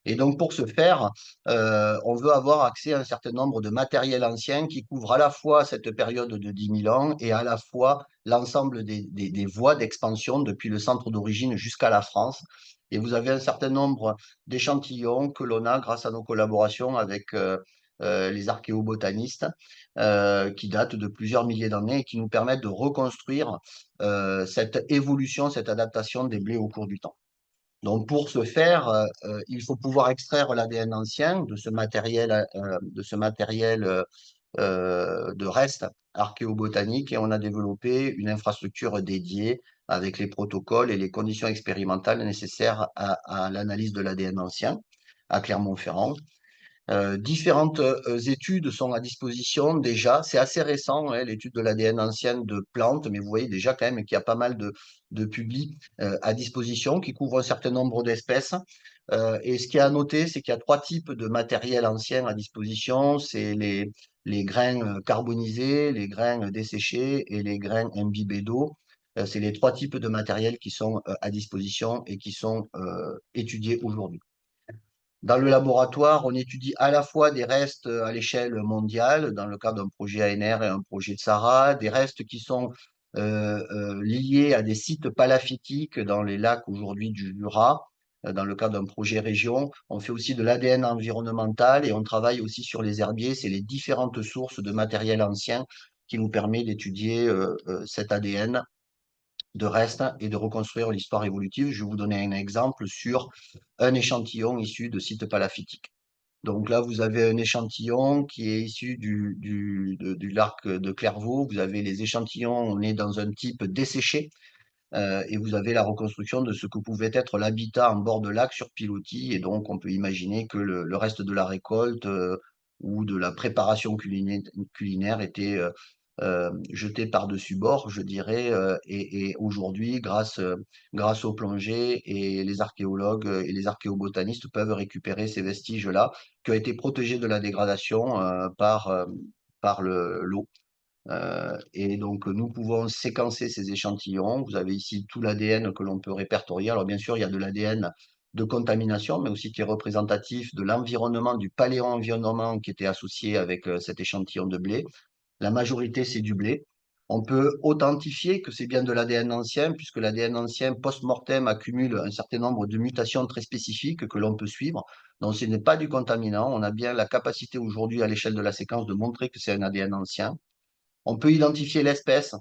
Speaker 3: Et donc, pour ce faire, on veut avoir accès à un certain nombre de matériels anciens qui couvrent à la fois cette période de 10 000 ans et à la fois l'ensemble des voies d'expansion depuis le centre d'origine jusqu'à la France. Et vous avez un certain nombre d'échantillons que l'on a grâce à nos collaborations avec les archéobotanistes qui datent de plusieurs milliers d'années et qui nous permettent de reconstruire cette évolution, cette adaptation des blés au cours du temps. Donc, pour ce faire, il faut pouvoir extraire l'ADN ancien de ce matériel de restes archéobotaniques et on a développé une infrastructure dédiée avec les protocoles et les conditions expérimentales nécessaires à l'analyse de l'ADN ancien à Clermont-Ferrand. Différentes études sont à disposition déjà. C'est assez récent, hein, l'étude de l'ADN ancienne de plantes, mais vous voyez déjà quand même qu'il y a pas mal de publis à disposition qui couvrent un certain nombre d'espèces. Et ce qui est à noter, c'est qu'il y a trois types de matériel ancien à disposition. C'est les grains carbonisés, les grains desséchés et les grains imbibés d'eau. C'est les trois types de matériel qui sont à disposition et qui sont étudiés aujourd'hui. Dans le laboratoire, on étudie à la fois des restes à l'échelle mondiale, dans le cadre d'un projet ANR et un projet de Sahara, des restes qui sont liés à des sites palafitiques dans les lacs aujourd'hui du Jura, dans le cadre d'un projet région. On fait aussi de l'ADN environnemental et on travaille aussi sur les herbiers. C'est les différentes sources de matériel ancien qui nous permet d'étudier cet ADN de reste et de reconstruire l'histoire évolutive. Je vais vous donner un exemple sur un échantillon issu de sites palafitiques. Donc là, vous avez un échantillon qui est issu du lac de Clairvaux. Vous avez les échantillons, on est dans un type desséché. Et vous avez la reconstruction de ce que pouvait être l'habitat en bord de lac sur pilotis. Et donc, on peut imaginer que le reste de la récolte ou de la préparation culinaire était jeté par-dessus bord, je dirais. Et aujourd'hui, grâce aux plongées, et les archéologues et les archéobotanistes peuvent récupérer ces vestiges-là qui ont été protégés de la dégradation par l'eau. Et donc, nous pouvons séquencer ces échantillons. Vous avez ici tout l'ADN que l'on peut répertorier. Alors, bien sûr, il y a de l'ADN de contamination, mais aussi qui est représentatif de l'environnement, du paléo-environnement qui était associé avec cet échantillon de blé. La majorité, c'est du blé. On peut authentifier que c'est bien de l'ADN ancien, puisque l'ADN ancien post-mortem accumule un certain nombre de mutations très spécifiques que l'on peut suivre. Donc, ce n'est pas du contaminant. On a bien la capacité aujourd'hui, à l'échelle de la séquence, de montrer que c'est un ADN ancien. On peut identifier l'espèce.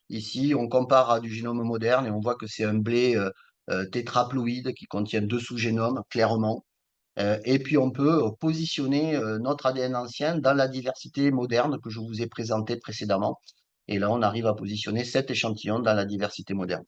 Speaker 3: Ici, on compare à du génome moderne et on voit que c'est un blé tétraploïde qui contient deux sous-génomes, clairement. Et puis, on peut positionner notre ADN ancien dans la diversité moderne que je vous ai présentée précédemment. Et là, on arrive à positionner cet échantillon dans la diversité moderne.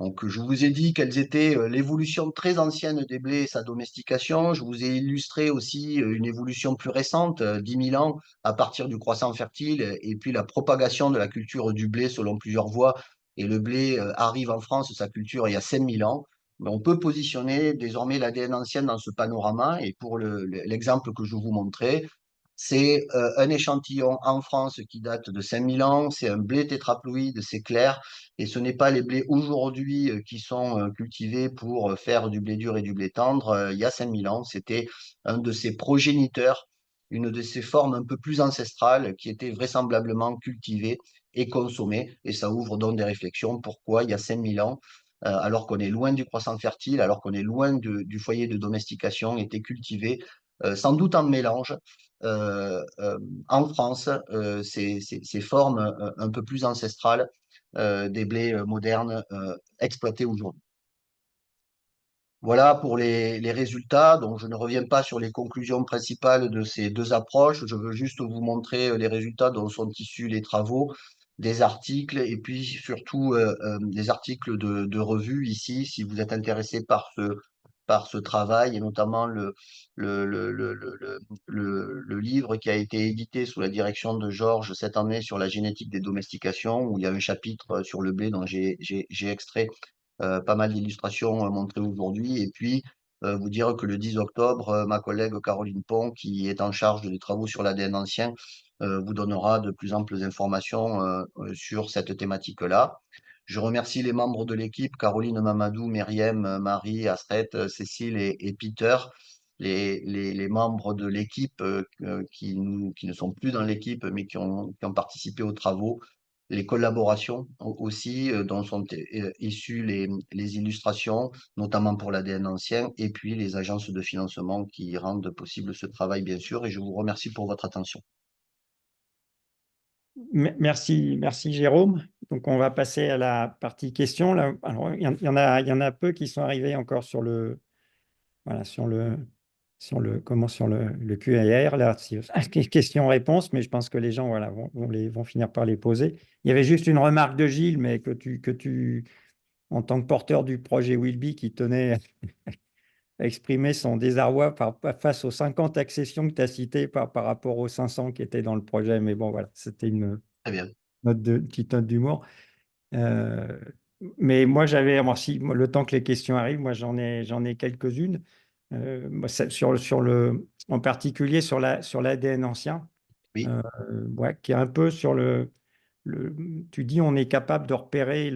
Speaker 3: Donc, je vous ai dit quelles étaient l'évolution très ancienne des blés et sa domestication. Je vous ai illustré aussi une évolution plus récente, 10 000 ans, à partir du croissant fertile, et puis la propagation de la culture du blé selon plusieurs voies. Et le blé arrive en France, sa culture, il y a 5 000 ans. Mais on peut positionner désormais l'ADN ancien dans ce panorama. Et pour l'exemple que je vous montrais, c'est un échantillon en France qui date de 5 000 ans. C'est un blé tétraploïde, c'est clair. Et ce n'est pas les blés aujourd'hui qui sont cultivés pour faire du blé dur et du blé tendre. Il y a 5 000 ans, c'était un de ces progéniteurs, une de ces formes un peu plus ancestrales qui était vraisemblablement cultivée et consommée. Et ça ouvre donc des réflexions. Pourquoi il y a 5 000 ans, alors qu'on est loin du croissant fertile, alors qu'on est loin du foyer de domestication, était cultivé sans doute en mélange, en France, ces formes un peu plus ancestrales des blés modernes exploités aujourd'hui. Voilà pour les résultats. Donc, je ne reviens pas sur les conclusions principales de ces deux approches. Je veux juste vous montrer les résultats dont sont issus les travaux, des articles et puis surtout des articles de revue ici, si vous êtes intéressé par ce travail et notamment le livre qui a été édité sous la direction de Georges cette année sur la génétique des domestications, où il y a un chapitre sur le blé dont j'ai extrait pas mal d'illustrations montrées aujourd'hui. Et puis, vous dire que le 10 octobre, ma collègue Caroline Pont, qui est en charge des travaux sur l'ADN ancien, vous donnera de plus amples informations sur cette thématique-là. Je remercie les membres de l'équipe, Caroline, Mamadou, Myriam, Marie, Astrid, Cécile et Peter, les membres de l'équipe qui ne sont plus dans l'équipe, mais qui ont participé aux travaux, les collaborations aussi dont sont issues les illustrations, notamment pour l'ADN ancien, et puis les agences de financement qui rendent possible ce travail, bien sûr, et je vous remercie pour votre attention.
Speaker 2: Merci, merci Jérôme. Donc, on va passer à la partie questions. Là, alors, il y en a peu qui sont arrivés encore sur le, voilà, sur le Q&A là, questions-réponses, mais je pense que les gens, voilà, vont finir par les poser. Il y avait juste une remarque de Gilles, mais en tant que porteur du projet Willby, qui tenait à exprimer son désarroi face aux 50 accessions que tu as citées par rapport aux 500 qui étaient dans le projet. Mais bon, voilà, c'était une
Speaker 3: Très bien.
Speaker 2: petite note d'humour. Euh, mais moi, le temps que les questions arrivent, moi, j'en ai quelques-unes. En particulier sur l'ADN ancien,
Speaker 3: Oui,
Speaker 2: ouais, qui est un peu sur tu dis on est capable de repérer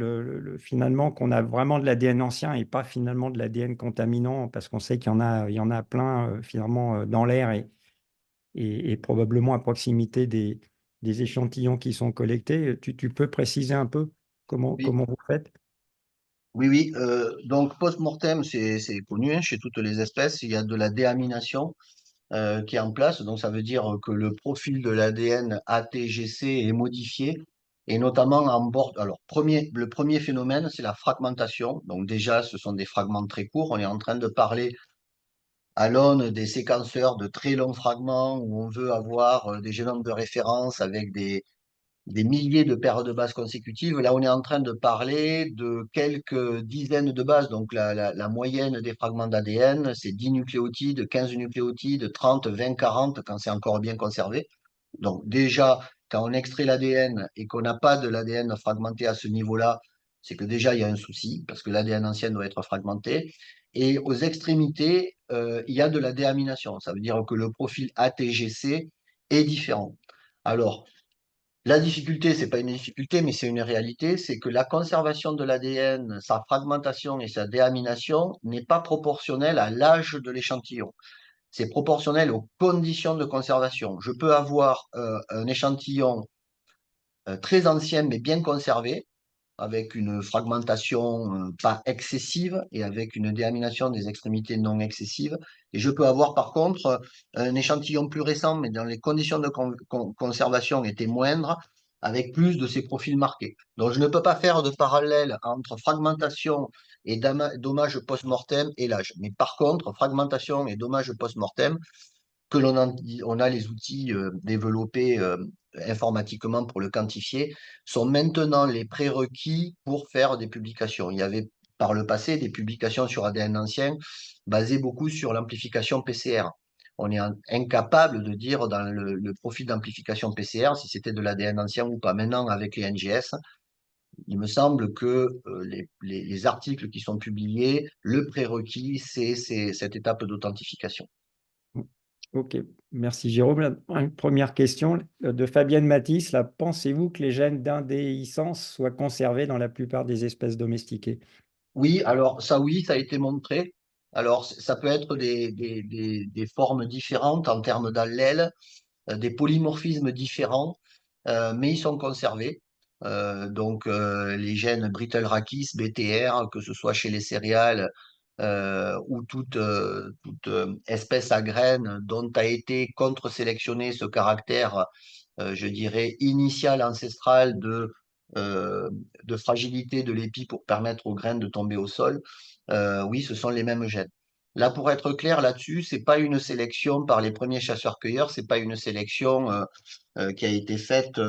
Speaker 2: finalement qu'on a vraiment de l'ADN ancien et pas finalement de l'ADN contaminant, parce qu'on sait il y en a plein finalement dans l'air et probablement à proximité des échantillons qui sont collectés. Tu peux préciser un peu
Speaker 3: oui,
Speaker 2: comment vous faites?
Speaker 3: oui, oui. Donc, post-mortem, c'est connu hein, chez toutes les espèces. Il y a de la déamination qui est en place. Donc, ça veut dire que le profil de l'ADN ATGC est modifié, et notamment en bord. Alors, le premier phénomène, c'est la fragmentation. Donc, déjà, ce sont des fragments très courts. On est en train de parler à l'aune des séquenceurs de très longs fragments où on veut avoir des génomes de référence avec des milliers de paires de bases consécutives. Là, on est en train de parler de quelques dizaines de bases. Donc, la moyenne des fragments d'ADN, c'est 10 nucléotides, 15 nucléotides, 30, 20, 40 quand c'est encore bien conservé. Donc, déjà, quand on extrait l'ADN et qu'on n'a pas de l'ADN fragmenté à ce niveau-là, c'est que déjà, il y a un souci, parce que l'ADN ancien doit être fragmenté. Et aux extrémités, il y a de la déamination. Ça veut dire que le profil ATGC est différent. Alors, la difficulté, c'est pas une difficulté, mais c'est une réalité, c'est que la conservation de l'ADN, sa fragmentation et sa déamination n'est pas proportionnelle à l'âge de l'échantillon. C'est proportionnel aux conditions de conservation. Je peux avoir un échantillon très ancien mais bien conservé, avec une fragmentation pas excessive et avec une déamination des extrémités non excessive. Et je peux avoir par contre un échantillon plus récent, mais dans les conditions de conservation étaient moindres, avec plus de ces profils marqués. Donc je ne peux pas faire de parallèle entre fragmentation et dommage post-mortem et l'âge. Mais par contre, fragmentation et dommage post-mortem, que on a les outils développés informatiquement pour le quantifier, sont maintenant les prérequis pour faire des publications. Il y avait par le passé des publications sur ADN ancien basées beaucoup sur l'amplification PCR. On est incapable de dire dans le profil d'amplification PCR si c'était de l'ADN ancien ou pas. Maintenant, avec les NGS, il me semble que les articles qui sont publiés, le prérequis, c'est cette étape d'authentification.
Speaker 2: Ok, merci Jérôme. Une première question de Fabienne Matisse. Là, pensez-vous que les gènes d'indéhiscence soient conservés dans la plupart des espèces domestiquées?
Speaker 3: Oui, alors ça, oui, ça a été montré. Alors, ça peut être des formes différentes en termes d'allèles, des polymorphismes différents, mais ils sont conservés. Donc, les gènes Brittle-Rachis, BTR, que ce soit chez les céréales ou toute espèce à graines dont a été contre-sélectionné ce caractère, je dirais, initial, ancestral de fragilité de l'épi pour permettre aux graines de tomber au sol, oui, ce sont les mêmes gènes. Là, pour être clair là-dessus, c'est pas une sélection par les premiers chasseurs-cueilleurs, c'est pas une sélection qui a été faite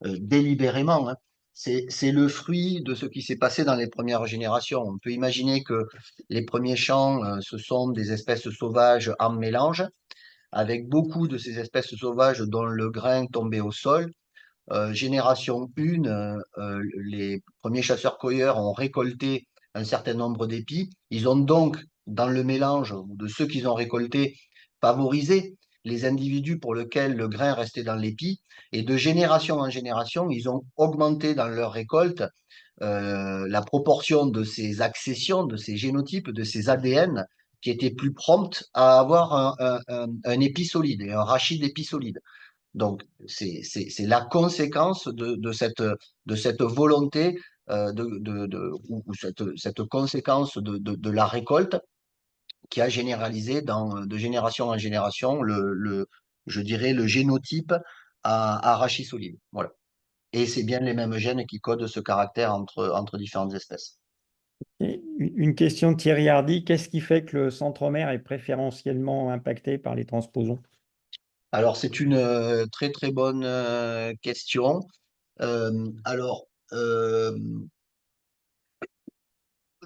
Speaker 3: délibérément, hein. C'est le fruit de ce qui s'est passé dans les premières générations. On peut imaginer que les premiers champs, ce sont des espèces sauvages en mélange, avec beaucoup de ces espèces sauvages dont le grain tombait au sol. Génération 1, les premiers chasseurs-cueilleurs ont récolté un certain nombre d'épis. Ils ont donc, dans le mélange de ceux qu'ils ont récoltés, favorisé les individus pour lesquels le grain restait dans l'épi. Et de génération en génération, ils ont augmenté dans leur récolte la proportion de ces accessions, de ces génotypes, de ces ADN qui étaient plus promptes à avoir un épi solide et un rachis d'épi solide. Donc, c'est la conséquence de cette volonté ou cette conséquence de la récolte qui a généralisé de génération en génération je dirais, le génotype à rachis solide. Voilà. Et c'est bien les mêmes gènes qui codent ce caractère entre différentes espèces.
Speaker 2: Et une question de Thierry Hardy, qu'est-ce qui fait que le centromère est préférentiellement impacté par les transposons?
Speaker 3: Alors, c'est une très très bonne question. Alors,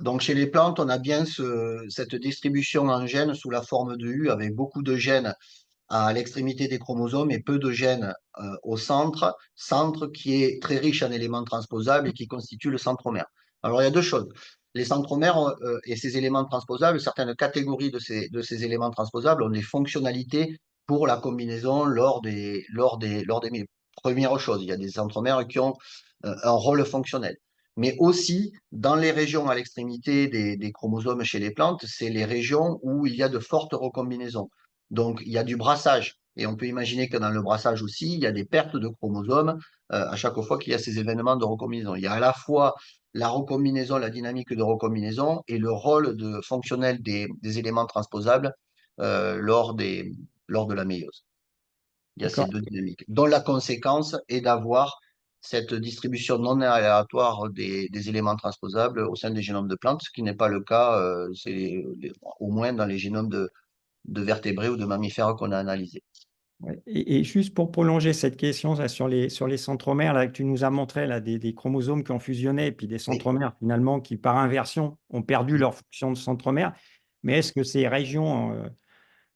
Speaker 3: donc chez les plantes, on a bien cette distribution en gènes sous la forme de U, avec beaucoup de gènes à l'extrémité des chromosomes et peu de gènes au centre qui est très riche en éléments transposables et qui constitue le centromère. Alors, il y a deux choses. Les centromères et ces éléments transposables, certaines catégories de ces éléments transposables ont des fonctionnalités pour la combinaison lors des premières choses. Il y a des centromères qui ont un rôle fonctionnel. Mais aussi, dans les régions à l'extrémité des chromosomes chez les plantes, c'est les régions où il y a de fortes recombinaisons. Donc, il y a du brassage. Et on peut imaginer que dans le brassage aussi, il y a des pertes de chromosomes à chaque fois qu'il y a ces événements de recombinaison. Il y a à la fois la recombinaison, la dynamique de recombinaison et le rôle fonctionnel des éléments transposables lors de la méiose. Il y a ces
Speaker 2: D'accord.
Speaker 3: deux dynamiques, dont la conséquence est d'avoir cette distribution non aléatoire des éléments transposables au sein des génomes de plantes, ce qui n'est pas le cas, au moins dans les génomes de vertébrés ou de mammifères qu'on a analysés.
Speaker 2: Ouais. Et juste pour prolonger cette question là, sur les centromères là, que tu nous as montré, là, des chromosomes qui ont fusionné, et puis des
Speaker 3: Oui.
Speaker 2: centromères finalement qui, par inversion, ont perdu leur fonction de centromère. Mais est-ce que ces régions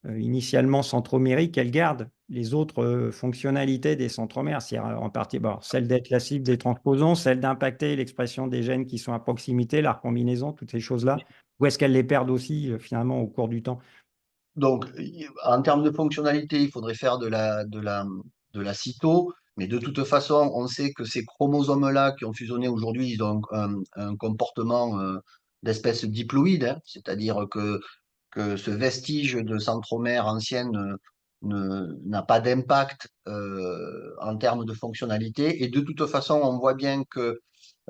Speaker 2: initialement centromériques, elles gardent les autres fonctionnalités des centromères, c'est-à-dire en partie celle d'être la cible des transposons, celle d'impacter l'expression des gènes qui sont à proximité, la recombinaison, toutes ces choses-là, ou est-ce qu'elles les perdent aussi finalement au cours du temps?
Speaker 3: Donc, en termes de fonctionnalité, il faudrait faire de la cyto, mais de toute façon, on sait que ces chromosomes-là qui ont fusionné aujourd'hui, ils ont un comportement d'espèce diploïde, hein, c'est-à-dire que ce vestige de centromère ancienne n'a pas d'impact en termes de fonctionnalité. Et de toute façon, on voit bien que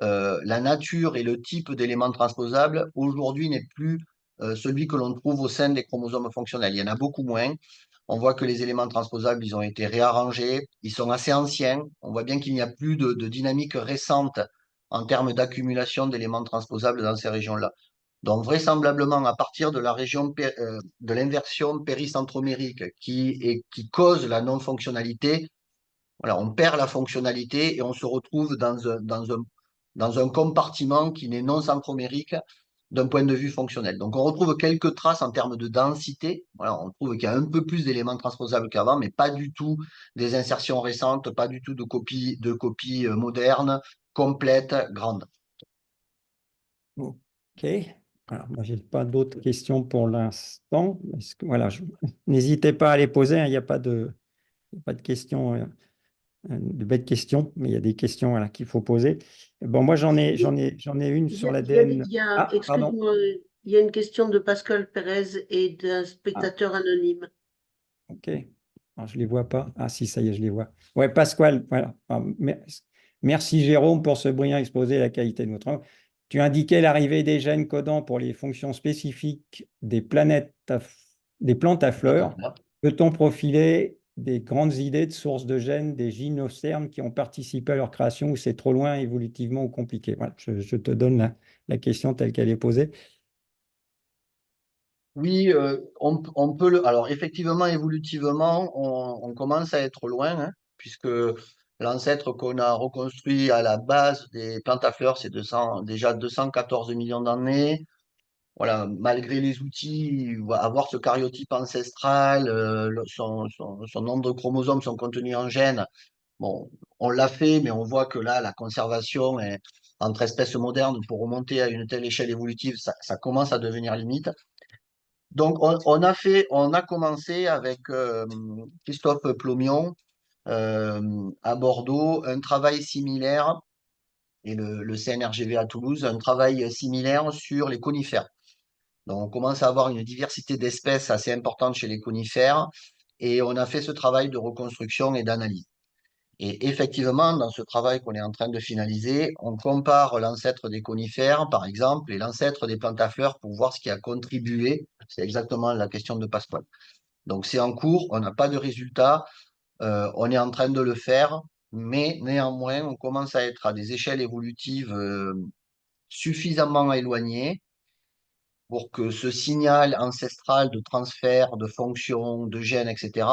Speaker 3: la nature et le type d'éléments transposables aujourd'hui n'est plus celui que l'on trouve au sein des chromosomes fonctionnels. Il y en a beaucoup moins. On voit que les éléments transposables, ils ont été réarrangés, ils sont assez anciens. On voit bien qu'il n'y a plus de dynamique récente en termes d'accumulation d'éléments transposables dans ces régions-là. Donc, vraisemblablement, à partir de la région de l'inversion péricentromérique qui cause la non-fonctionnalité, voilà, on perd la fonctionnalité et on se retrouve dans un compartiment qui n'est non centromérique d'un point de vue fonctionnel. Donc, on retrouve quelques traces en termes de densité. Voilà, on trouve qu'il y a un peu plus d'éléments transposables qu'avant, mais pas du tout des insertions récentes, pas du tout de copies modernes, complètes, grandes.
Speaker 2: Ok. Alors, moi, je n'ai pas d'autres questions pour l'instant. Voilà, n'hésitez pas à les poser, hein, il n'y a pas de questions, de bêtes questions, mais il y a des questions voilà, qu'il faut poser. Bon, moi, j'en ai une sur l'ADN. Ah, pardon.
Speaker 1: Excuse-moi, il y a une question de Pascal Pérez et d'un
Speaker 2: Ah,
Speaker 1: spectateur anonyme.
Speaker 2: ok. Alors, je ne les vois pas. Ah, si, ça y est, je les vois. Ouais, Pascal, voilà. Alors, merci Jérôme pour ce brillant exposé de la qualité de votre œuvre. Tu indiquais l'arrivée des gènes codants pour les fonctions spécifiques des plantes à fleurs. Peut-on profiler des grandes idées de sources de gènes des gynostermes qui ont participé à leur création ou c'est trop loin évolutivement ou compliqué? Voilà, je te donne la question telle qu'elle est posée.
Speaker 3: Oui, on peut alors effectivement, évolutivement, on commence à être loin, hein, puisque l'ancêtre qu'on a reconstruit à la base des plantes à fleurs, c'est déjà 214 millions d'années. Voilà, malgré les outils, avoir ce cariotype ancestral, son nombre de chromosomes sont contenus en gènes. Bon, on l'a fait, mais on voit que là, la conservation entre espèces modernes pour remonter à une telle échelle évolutive, ça commence à devenir limite. Donc, on a commencé avec Christophe Plomion à Bordeaux un travail similaire et le CNRGV à Toulouse, un travail similaire sur les conifères. Donc, on commence à avoir une diversité d'espèces assez importante chez les conifères et on a fait ce travail de reconstruction et d'analyse. Et effectivement, dans ce travail qu'on est en train de finaliser, on compare l'ancêtre des conifères, par exemple, et l'ancêtre des plantes à fleurs pour voir ce qui a contribué. C'est exactement la question de Pasquale. Donc, c'est en cours, on n'a pas de résultat, on est en train de le faire, mais néanmoins, on commence à être à des échelles évolutives suffisamment éloignées pour que ce signal ancestral de transfert, de fonction, de gènes, etc.,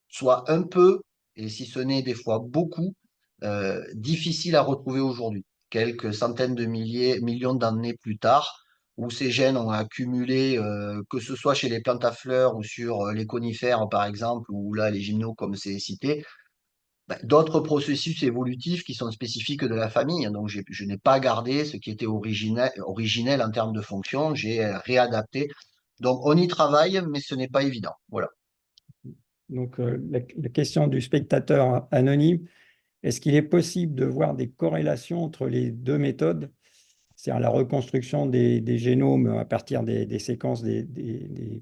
Speaker 3: soit un peu, et si ce n'est des fois beaucoup, difficile à retrouver aujourd'hui, quelques centaines de millions d'années plus tard, où ces gènes ont accumulé, que ce soit chez les plantes à fleurs ou sur les conifères, par exemple, ou là, les gymnos, comme c'est cité, d'autres processus évolutifs qui sont spécifiques de la famille. Donc, je n'ai pas gardé ce qui était originel en termes de fonction, j'ai réadapté. Donc, on y travaille, mais ce n'est pas évident. Voilà.
Speaker 2: Donc, la question du spectateur anonyme, est-ce qu'il est possible de voir des corrélations entre les deux méthodes, c'est-à-dire la reconstruction des génomes à partir des séquences des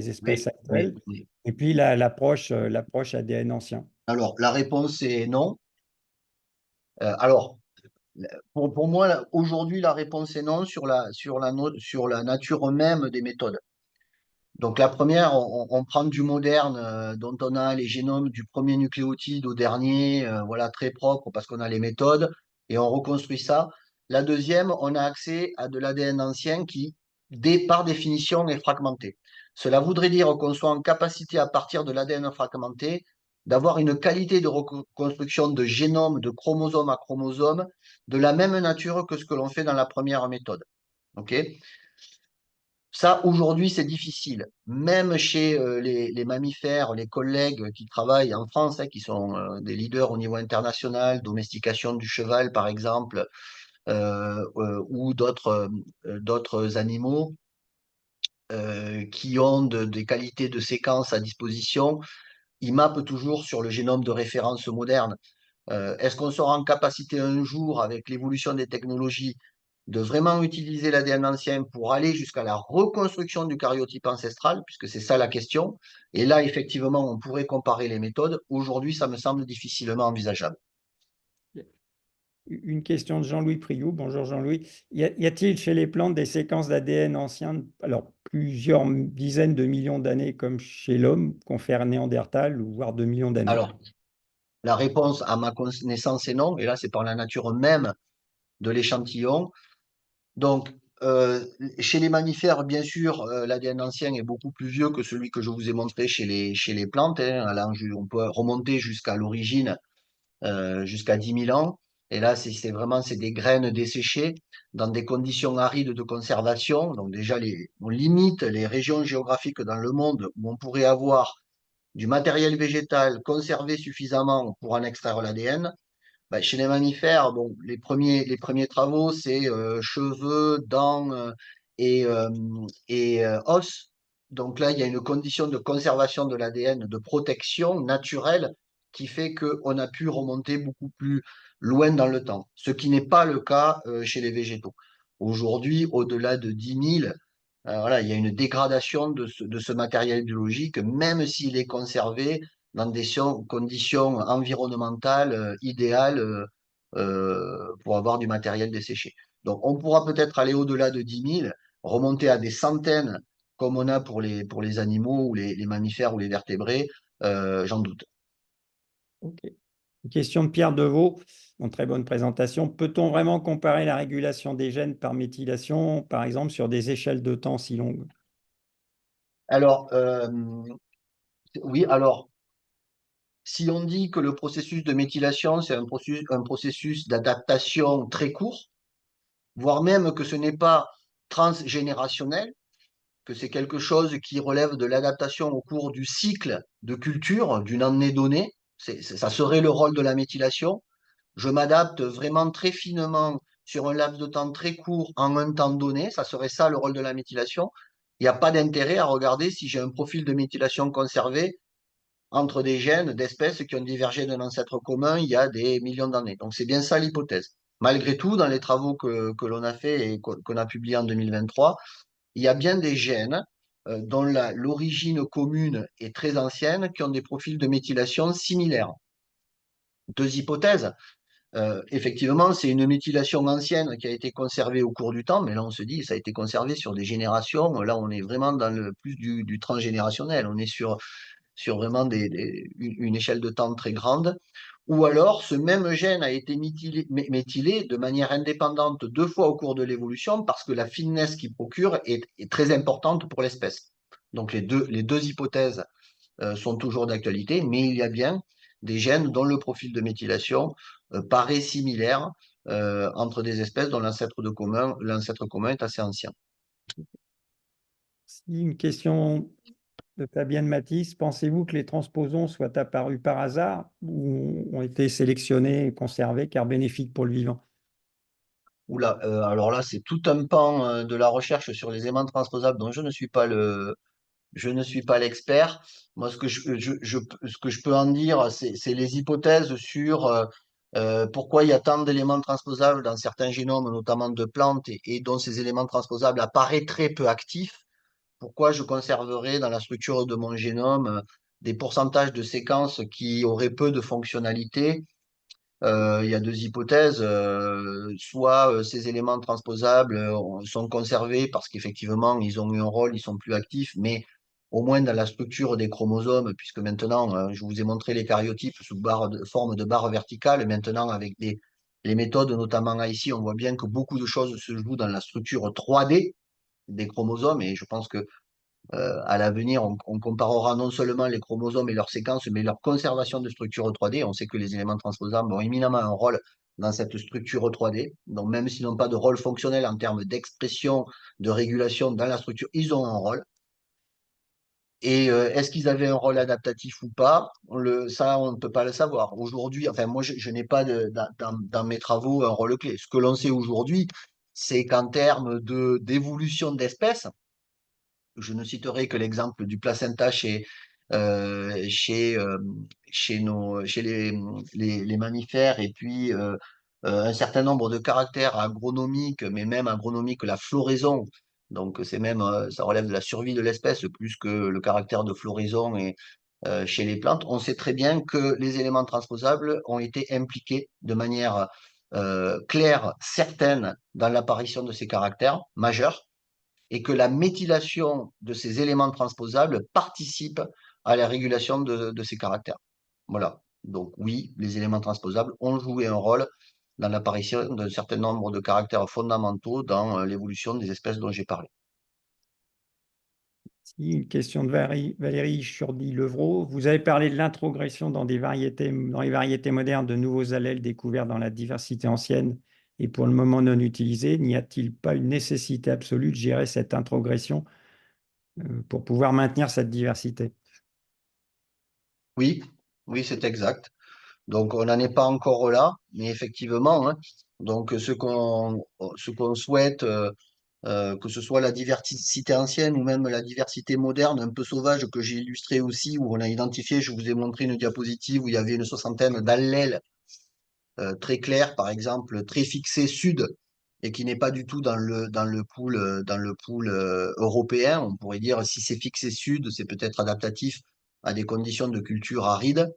Speaker 2: espèces
Speaker 3: Oui, oui,
Speaker 2: actuelles,
Speaker 3: oui.
Speaker 2: et puis l'approche ADN ancien?
Speaker 3: Alors, la réponse est non. Alors, pour moi, aujourd'hui, la réponse est non sur la nature même des méthodes. Donc, la première, on prend du moderne, dont on a les génomes du premier nucléotide au dernier, voilà, très propre parce qu'on a les méthodes, et on reconstruit ça. La deuxième, on a accès à de l'ADN ancien qui, par définition, est fragmenté. Cela voudrait dire qu'on soit en capacité, à partir de l'ADN fragmenté, d'avoir une qualité de reconstruction de génome, de chromosome à chromosome, de la même nature que ce que l'on fait dans la première méthode. OK? Ça, aujourd'hui, c'est difficile. Même chez les mammifères, les collègues qui travaillent en France, hein, qui sont des leaders au niveau international, domestication du cheval, par exemple, ou d'autres animaux qui ont des qualités de séquence à disposition, ils mappent toujours sur le génome de référence moderne. Est-ce qu'on sera en capacité un jour, avec l'évolution des technologies, de vraiment utiliser l'ADN ancien pour aller jusqu'à la reconstruction du cariotype ancestral, puisque c'est ça la question. Et là, effectivement, on pourrait comparer les méthodes. Aujourd'hui, ça me semble difficilement envisageable.
Speaker 2: Une question de Jean-Louis Priou. Bonjour Jean-Louis. Y a-t-il chez les plantes des séquences d'ADN anciens, alors plusieurs dizaines de millions d'années comme chez l'homme, confèrent Néandertal ou voire 2 millions d'années?
Speaker 3: Alors, la réponse à ma connaissance est non. Et là, c'est par la nature même de l'échantillon. Donc, chez les mammifères, bien sûr, l'ADN ancien est beaucoup plus vieux que celui que je vous ai montré chez les plantes, hein. On peut remonter jusqu'à l'origine, jusqu'à 10 000 ans. Et là, c'est des graines desséchées dans des conditions arides de conservation. Donc déjà, on limite les régions géographiques dans le monde où on pourrait avoir du matériel végétal conservé suffisamment pour en extraire l'ADN. Chez les mammifères, bon, les premiers travaux, c'est cheveux, dents et os. Donc là, il y a une condition de conservation de l'ADN, de protection naturelle, qui fait qu'on a pu remonter beaucoup plus loin dans le temps, ce qui n'est pas le cas chez les végétaux. Aujourd'hui, au-delà de 10 000, voilà, il y a une dégradation de ce matériel biologique, même s'il est conservé dans des conditions environnementales idéales pour avoir du matériel desséché. Donc, on pourra peut-être aller au-delà de 10 000, remonter à des centaines, comme on a pour les animaux ou les mammifères ou les vertébrés, j'en doute.
Speaker 2: Ok. Une question de Pierre Deveau, une très bonne présentation. Peut-on vraiment comparer la régulation des gènes par méthylation, par exemple, sur des échelles de temps si longues?
Speaker 3: Alors, oui, alors, si on dit que le processus de méthylation, c'est un processus d'adaptation très court, voire même que ce n'est pas transgénérationnel, que c'est quelque chose qui relève de l'adaptation au cours du cycle de culture d'une année donnée, ça serait le rôle de la méthylation. Je m'adapte vraiment très finement sur un laps de temps très court en un temps donné, ça serait ça le rôle de la méthylation. Il n'y a pas d'intérêt à regarder si j'ai un profil de méthylation conservé entre des gènes d'espèces qui ont divergé d'un ancêtre commun il y a des millions d'années. Donc c'est bien ça l'hypothèse. Malgré tout, dans les travaux que l'on a fait et qu'on a publiés en 2023, il y a bien des gènes dont l'origine commune est très ancienne qui ont des profils de méthylation similaires. Deux hypothèses. Effectivement, c'est une méthylation ancienne qui a été conservée au cours du temps, mais là on se dit ça a été conservé sur des générations. Là, on est vraiment dans le plus du transgénérationnel. On est sur vraiment une échelle de temps très grande. Ou alors, ce même gène a été méthylé de manière indépendante 2 fois au cours de l'évolution parce que la finesse qu'il procure est très importante pour l'espèce. Donc, les deux hypothèses sont toujours d'actualité, mais il y a bien des gènes dont le profil de méthylation paraît similaire entre des espèces dont l'ancêtre commun est assez ancien.
Speaker 2: Une question de Fabienne Matisse. Pensez-vous que les transposons soient apparus par hasard ou ont été sélectionnés et conservés car bénéfiques pour le vivant?
Speaker 3: Oula, alors là, c'est tout un pan de la recherche sur les aimants transposables dont je ne suis pas l'expert. Moi, ce que je peux en dire, c'est les hypothèses sur pourquoi il y a tant d'éléments transposables dans certains génomes, notamment de plantes, et dont ces éléments transposables apparaissent très peu actifs. Pourquoi je conserverais dans la structure de mon génome des pourcentages de séquences qui auraient peu de fonctionnalité. Il y a deux hypothèses. Soit ces éléments transposables sont conservés parce qu'effectivement, ils ont eu un rôle, ils sont plus actifs, mais au moins dans la structure des chromosomes, puisque maintenant, je vous ai montré les caryotypes sous forme de barre verticale. Maintenant, avec les méthodes, notamment ici, on voit bien que beaucoup de choses se jouent dans la structure 3D des chromosomes, et je pense que à l'avenir, on comparera non seulement les chromosomes et leurs séquences, mais leur conservation de structure 3D. On sait que les éléments transposables ont éminemment un rôle dans cette structure 3D. Donc, même s'ils n'ont pas de rôle fonctionnel en termes d'expression, de régulation dans la structure, ils ont un rôle. Et est-ce qu'ils avaient un rôle adaptatif ou pas? Ça, on ne peut pas le savoir. Aujourd'hui, enfin, moi, je n'ai pas dans mes travaux un rôle clé. Ce que l'on sait aujourd'hui, c'est qu'en termes d'évolution d'espèces, je ne citerai que l'exemple du placenta euh, chez, euh, chez les mammifères et puis un certain nombre de caractères agronomiques, mais même agronomiques, la floraison. Donc, c'est même, ça relève de la survie de l'espèce plus que le caractère de floraison chez les plantes. On sait très bien que les éléments transposables ont été impliqués de manière claire, certaine, dans l'apparition de ces caractères majeurs et que la méthylation de ces éléments transposables participe à la régulation de ces caractères. Voilà. Donc oui, les éléments transposables ont joué un rôle dans l'apparition d'un certain nombre de caractères fondamentaux dans l'évolution des espèces dont j'ai parlé.
Speaker 2: Une question de Valérie Churdy-Levrault. Vous avez parlé de l'introgression dans les variétés modernes de nouveaux allèles découverts dans la diversité ancienne et pour le moment non utilisés. N'y a-t-il pas une nécessité absolue de gérer cette introgression pour pouvoir maintenir cette diversité?
Speaker 3: Oui, oui, c'est exact. Donc on n'en est pas encore là, mais effectivement, hein, donc ce qu'on souhaite, que ce soit la diversité ancienne ou même la diversité moderne, un peu sauvage, que j'ai illustré aussi, où on a identifié, je vous ai montré une diapositive où il y avait une soixantaine d'allèles très clairs, par exemple, très fixés sud, et qui n'est pas du tout dans le pool européen. On pourrait dire, si c'est fixé sud, c'est peut-être adaptatif à des conditions de culture arides.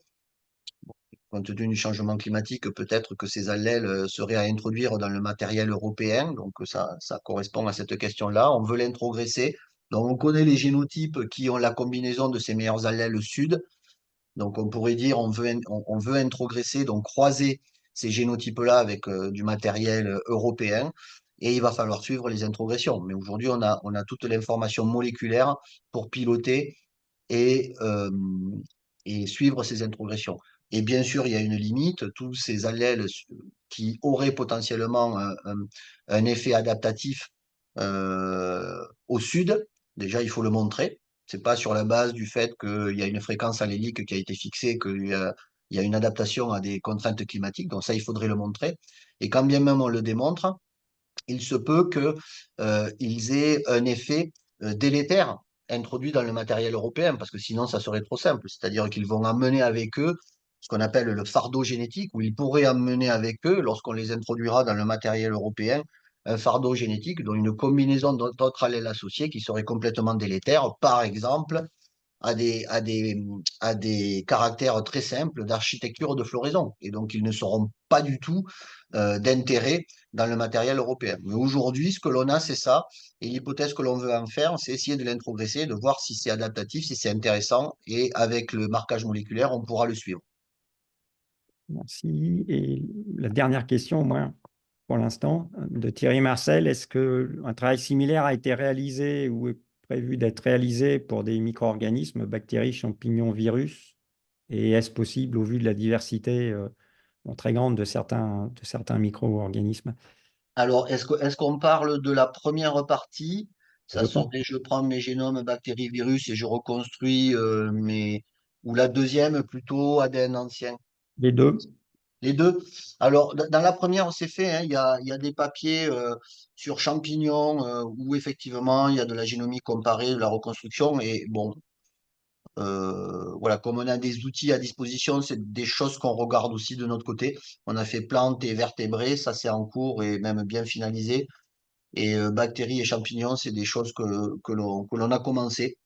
Speaker 3: compte tenu du changement climatique, peut-être que ces allèles seraient à introduire dans le matériel européen. Donc ça correspond à cette question-là. On veut l'introgresser. Donc on connaît les génotypes qui ont la combinaison de ces meilleurs allèles sud. Donc on pourrait dire on veut introgresser, donc croiser ces génotypes-là avec du matériel européen. Et il va falloir suivre les introgressions. Mais aujourd'hui, on a toute l'information moléculaire pour piloter et, euh, et suivre ces introgressions. Et bien sûr, il y a une limite. Tous ces allèles qui auraient potentiellement un effet adaptatif au sud, déjà, il faut le montrer. C'est pas sur la base du fait qu'il y a une fréquence allélique qui a été fixée, il y a une adaptation à des contraintes climatiques. Donc ça, il faudrait le montrer. Et quand bien même on le démontre, il se peut qu'ils aient un effet délétère introduit dans le matériel européen, parce que sinon, ça serait trop simple. C'est-à-dire qu'ils vont amener avec eux ce qu'on appelle le fardeau génétique, ou ils pourraient amener avec eux, lorsqu'on les introduira dans le matériel européen, un fardeau génétique, dont une combinaison d'autres allèles associés qui serait complètement délétère. Par exemple, à des caractères très simples d'architecture de floraison. Et donc, ils ne seront pas du tout d'intérêt dans le matériel européen. Mais aujourd'hui, ce que l'on a, c'est ça. Et l'hypothèse que l'on veut en faire, c'est essayer de l'introgresser, de voir si c'est adaptatif, si c'est intéressant. Et avec le marquage moléculaire, on pourra le suivre.
Speaker 2: Merci. Et la dernière question, moi, pour l'instant, de Thierry Marcel, est-ce qu'un travail similaire a été réalisé ou est prévu d'être réalisé pour des micro-organismes, bactéries, champignons, virus? Et est-ce possible au vu de la diversité très grande de certains micro-organismes?
Speaker 3: Alors, est-ce qu'on parle de la première partie? Ça
Speaker 2: Je pense
Speaker 3: serait je prends mes génomes, bactéries, virus et je reconstruis ou la deuxième, plutôt ADN ancien.
Speaker 2: les deux.
Speaker 3: Les deux. Alors, dans la première, c'est fait, hein, il y a des papiers sur champignons où effectivement il y a de la génomique comparée, de la reconstruction. Et bon, voilà, comme on a des outils à disposition, c'est des choses qu'on regarde aussi de notre côté. On a fait plantes et vertébrés, ça c'est en cours et même bien finalisé. Et bactéries et champignons, c'est des choses que l'on a commencé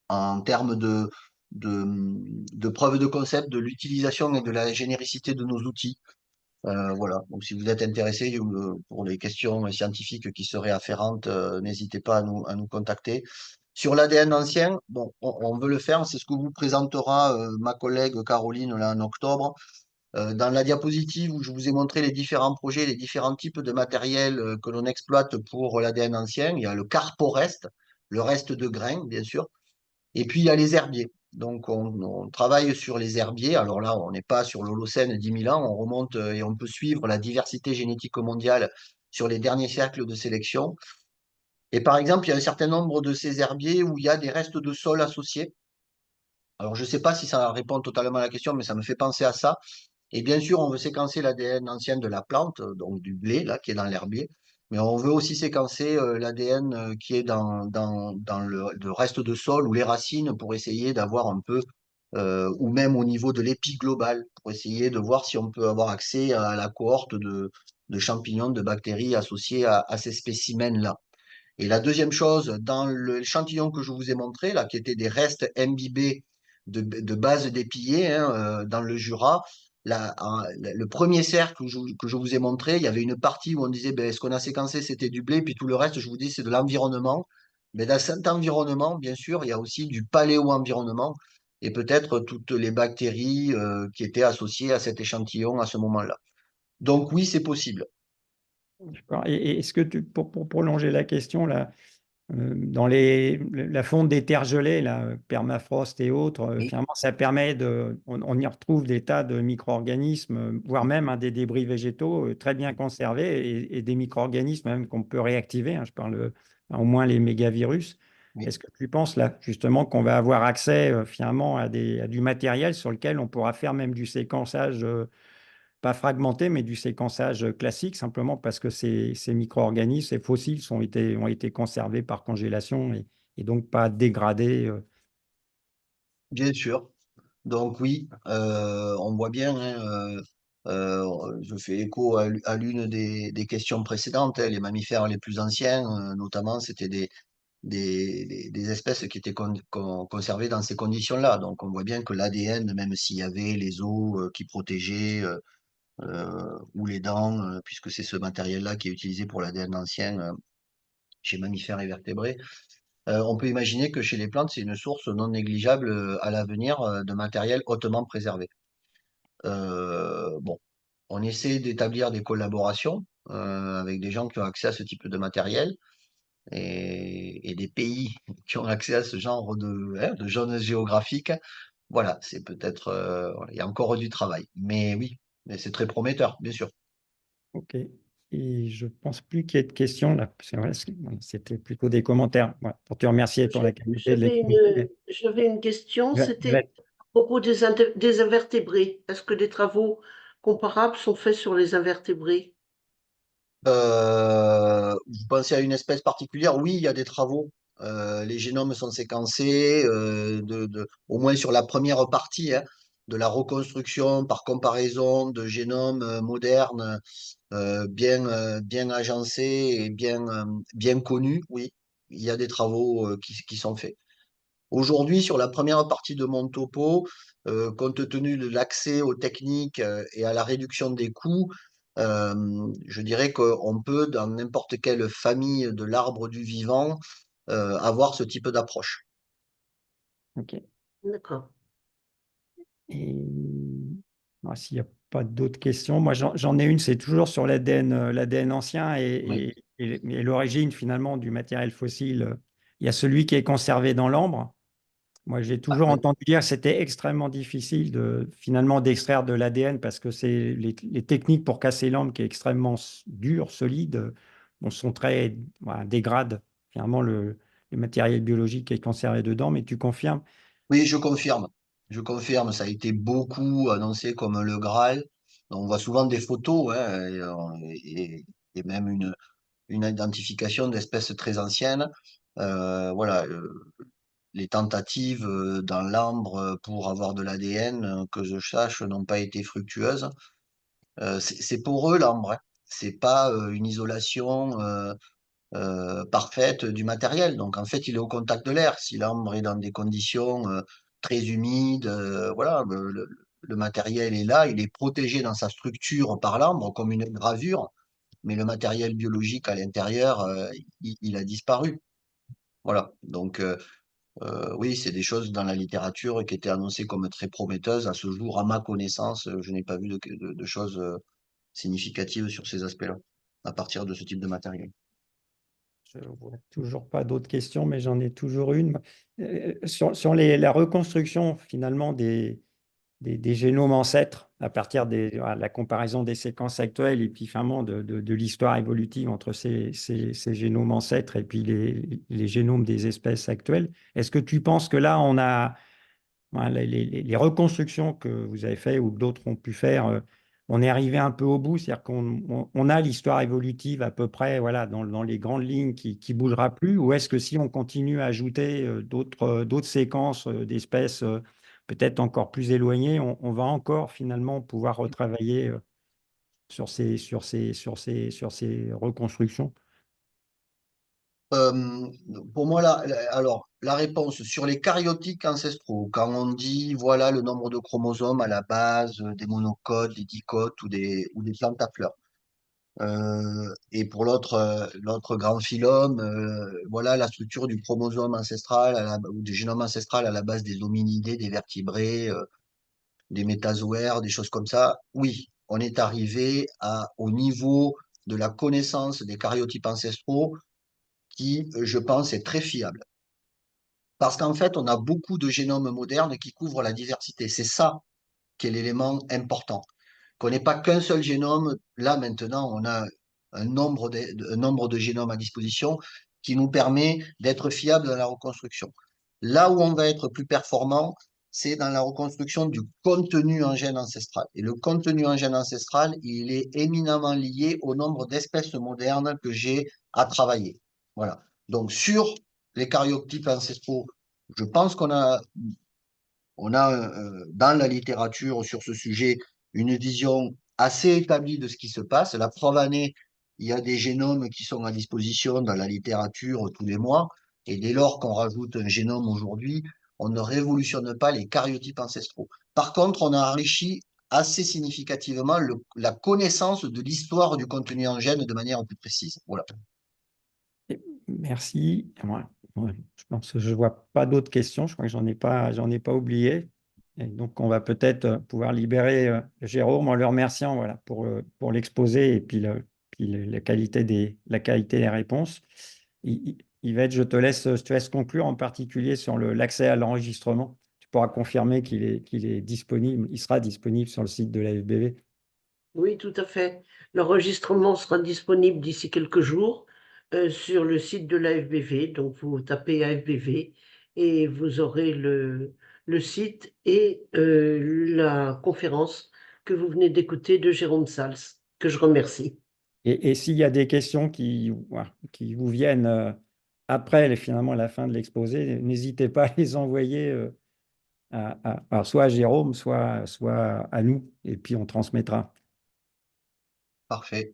Speaker 3: en termes de preuve de concept, de l'utilisation et de la généricité de nos outils. Voilà. Donc, si vous êtes intéressé pour les questions scientifiques qui seraient afférentes, n'hésitez pas à nous contacter. Sur l'ADN ancien, bon, on veut le faire. C'est ce que vous présentera ma collègue Caroline là, en octobre. Dans la diapositive où je vous ai montré les différents projets, les différents types de matériel que l'on exploite pour l'ADN ancien, il y a le carporeste, le reste de grains, bien sûr. Et puis, il y a les herbiers. Donc, on travaille sur les herbiers. Alors là, on n'est pas sur l'Holocène 10 000 ans. On remonte et on peut suivre la diversité génétique mondiale sur les derniers cercles de sélection. Et par exemple, il y a un certain nombre de ces herbiers où il y a des restes de sol associés. Alors, je ne sais pas si ça répond totalement à la question, mais ça me fait penser à ça. Et bien sûr, on veut séquencer l'ADN ancien de la plante, donc du blé, là, qui est dans l'herbier. Mais on veut aussi séquencer l'ADN qui est dans le reste de sol ou les racines pour essayer d'avoir un peu, ou même au niveau de l'épi global, pour essayer de voir si on peut avoir accès à la cohorte de champignons, de bactéries associées à ces spécimens-là. Et la deuxième chose, dans l'échantillon que je vous ai montré, là, qui était des restes imbibés de base d'épillés dans le Jura, le premier cercle que je vous ai montré, il y avait une partie où on disait ben, ce qu'on a séquencé, c'était du blé, puis tout le reste, je vous dis, c'est de l'environnement. Mais dans cet environnement, bien sûr, il y a aussi du paléo-environnement et peut-être toutes les bactéries qui étaient associées à cet échantillon à ce moment-là. Donc oui, c'est possible.
Speaker 2: D'accord. Et est-ce que pour prolonger la question, là, dans la fonte des terres gelées, là, permafrost et autres,
Speaker 3: Oui,
Speaker 2: finalement, ça permet on y retrouve des tas de micro-organismes, voire
Speaker 3: oui,
Speaker 2: même des débris végétaux très bien conservés et des micro-organismes même qu'on peut réactiver, hein, je parle au moins les mégavirus.
Speaker 3: oui.
Speaker 2: Est-ce que tu penses là, justement, qu'on va avoir accès finalement à du matériel sur lequel on pourra faire même du séquençage pas fragmenté, mais du séquençage classique, simplement parce que ces micro-organismes, ces fossiles ont été conservés par congélation et donc pas dégradés.
Speaker 3: Bien sûr. Donc oui, on voit bien, hein, je fais écho à l'une des questions précédentes, hein, les mammifères les plus anciens, notamment, c'était des espèces qui étaient conservées dans ces conditions-là. Donc, on voit bien que l'ADN, même s'il y avait les os qui protégeaient ou les dents, puisque c'est ce matériel-là qui est utilisé pour l'ADN ancien chez mammifères et vertébrés, on peut imaginer que chez les plantes, c'est une source non négligeable à l'avenir de matériel hautement préservé. Bon, on essaie d'établir des collaborations avec des gens qui ont accès à ce type de matériel et des pays qui ont accès à ce genre de zones géographiques. Voilà, c'est peut-être, voilà, il y a encore du travail. Mais oui, mais c'est très prometteur, bien sûr.
Speaker 2: Ok. Et je pense plus qu'il y ait de questions là. C'est vrai, voilà, c'était plutôt des commentaires. Voilà, pour te remercier pour la qualité de l'exposé.
Speaker 1: J'avais une question, c'était
Speaker 2: Yvette.
Speaker 1: à propos des invertébrés. Est-ce que des travaux comparables sont faits sur les invertébrés?
Speaker 3: Vous pensez à une espèce particulière? Oui, il y a des travaux. Les génomes sont séquencés, au moins sur la première partie, hein, de la reconstruction par comparaison de génomes modernes, bien agencés et bien connus. Oui, il y a des travaux qui sont faits. Aujourd'hui, sur la première partie de mon topo, compte tenu de l'accès aux techniques et à la réduction des coûts, je dirais qu'on peut, dans n'importe quelle famille de l'arbre du vivant, avoir ce type d'approche.
Speaker 2: Ok.
Speaker 1: D'accord.
Speaker 2: Et s'il n'y a pas d'autres questions, moi j'en ai une, c'est toujours sur l'ADN ancien
Speaker 3: Oui.
Speaker 2: et l'origine finalement du matériel fossile. Il y a celui qui est conservé dans l'ambre. Moi, j'ai
Speaker 3: Ah,
Speaker 2: toujours
Speaker 3: oui.
Speaker 2: entendu dire que c'était extrêmement difficile finalement d'extraire de l'ADN parce que c'est les techniques pour casser l'ambre qui est extrêmement dure, solide, sont très, voilà, dégradent finalement le matériel biologique qui est conservé dedans. Mais tu confirmes?
Speaker 3: Oui, je confirme. Je confirme. Ça a été beaucoup annoncé comme le Graal. On voit souvent des photos, hein, et même une identification d'espèces très anciennes. Voilà, les tentatives dans l'ambre pour avoir de l'ADN, que je sache, n'ont pas été fructueuses. C'est pour eux l'ambre, hein. C'est pas une isolation parfaite du matériel. Donc en fait, il est au contact de l'air. Si l'ambre est dans des conditions très humides, voilà, le matériel est là, il est protégé dans sa structure par l'ambre comme une gravure, mais le matériel biologique à l'intérieur, il a disparu. Voilà. Donc oui, c'est des choses dans la littérature qui étaient annoncées comme très prometteuses. À ce jour, à ma connaissance, je n'ai pas vu de choses significatives sur ces aspects-là, à partir de ce type de matériel.
Speaker 2: Je ne vois toujours pas d'autres questions, mais j'en ai toujours une. Sur la reconstruction finalement des génomes ancêtres à partir de la comparaison des séquences actuelles et puis finalement de l'histoire évolutive entre ces génomes ancêtres et puis les génomes des espèces actuelles. Est-ce que tu penses que là, on a voilà, les reconstructions que vous avez faites ou que d'autres ont pu faire, on est arrivé un peu au bout, c'est-à-dire qu'on a l'histoire évolutive à peu près voilà, dans les grandes lignes qui ne bougera plus, ou est-ce que si on continue à ajouter d'autres séquences d'espèces peut-être encore plus éloignées, on va encore finalement pouvoir retravailler sur ces reconstructions?
Speaker 3: Euh, pour moi, alors, la réponse sur les caryotiques ancestraux, quand on dit voilà le nombre de chromosomes à la base des monocoques, des dicotes ou des plantes à fleurs. Et pour l'autre grand phylum, voilà la structure du chromosome ancestral ou du génome ancestral à la base des hominidés, des vertébrés, des métazoaires, des choses comme ça. Oui, on est arrivé au niveau de la connaissance des caryotypes ancestraux qui, je pense, est très fiable. Parce qu'en fait, on a beaucoup de génomes modernes qui couvrent la diversité. C'est ça qui est l'élément important. Qu'on n'ait pas qu'un seul génome. Là, maintenant, on a un nombre de génomes à disposition qui nous permet d'être fiable dans la reconstruction. Là où on va être plus performant, c'est dans la reconstruction du contenu en gène ancestral. Et le contenu en gène ancestral, il est éminemment lié au nombre d'espèces modernes que j'ai à travailler. Voilà. Donc, sur les caryotypes ancestraux, je pense qu'on a dans la littérature sur ce sujet une vision assez établie de ce qui se passe. La preuve en est, il y a des génomes qui sont à disposition dans la littérature tous les mois Et dès lors qu'on rajoute un génome aujourd'hui, on ne révolutionne pas les cariotypes ancestraux. Par contre, on a enrichi assez significativement la connaissance de l'histoire du contenu en gène de manière plus précise. Voilà.
Speaker 2: Merci. Ouais, je pense que je ne vois pas d'autres questions. Je crois que j'en ai pas oublié. Et donc, on va peut-être pouvoir libérer Jérôme en le remerciant voilà, pour l'exposé et puis, la qualité la qualité des réponses. Yvette, je te laisse conclure en particulier sur l'accès à l'enregistrement. Tu pourras confirmer qu'il est disponible, il sera disponible sur le site de la FBV.
Speaker 1: Oui, tout à fait. L'enregistrement sera disponible d'ici quelques jours sur le site de l'AFBV. Donc, vous tapez AFBV et vous aurez le site et la conférence que vous venez d'écouter de Jérôme Sals, que je remercie.
Speaker 2: Et s'il y a des questions voilà, qui vous viennent après finalement la fin de l'exposé, n'hésitez pas à les envoyer alors soit à Jérôme, soit à nous, et puis on transmettra.
Speaker 3: Parfait.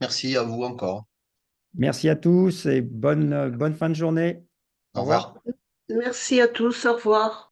Speaker 3: Merci à vous encore.
Speaker 2: Merci à tous et bonne fin de journée.
Speaker 3: Au
Speaker 2: Au
Speaker 3: revoir.
Speaker 2: revoir.
Speaker 1: Merci à tous. Au revoir.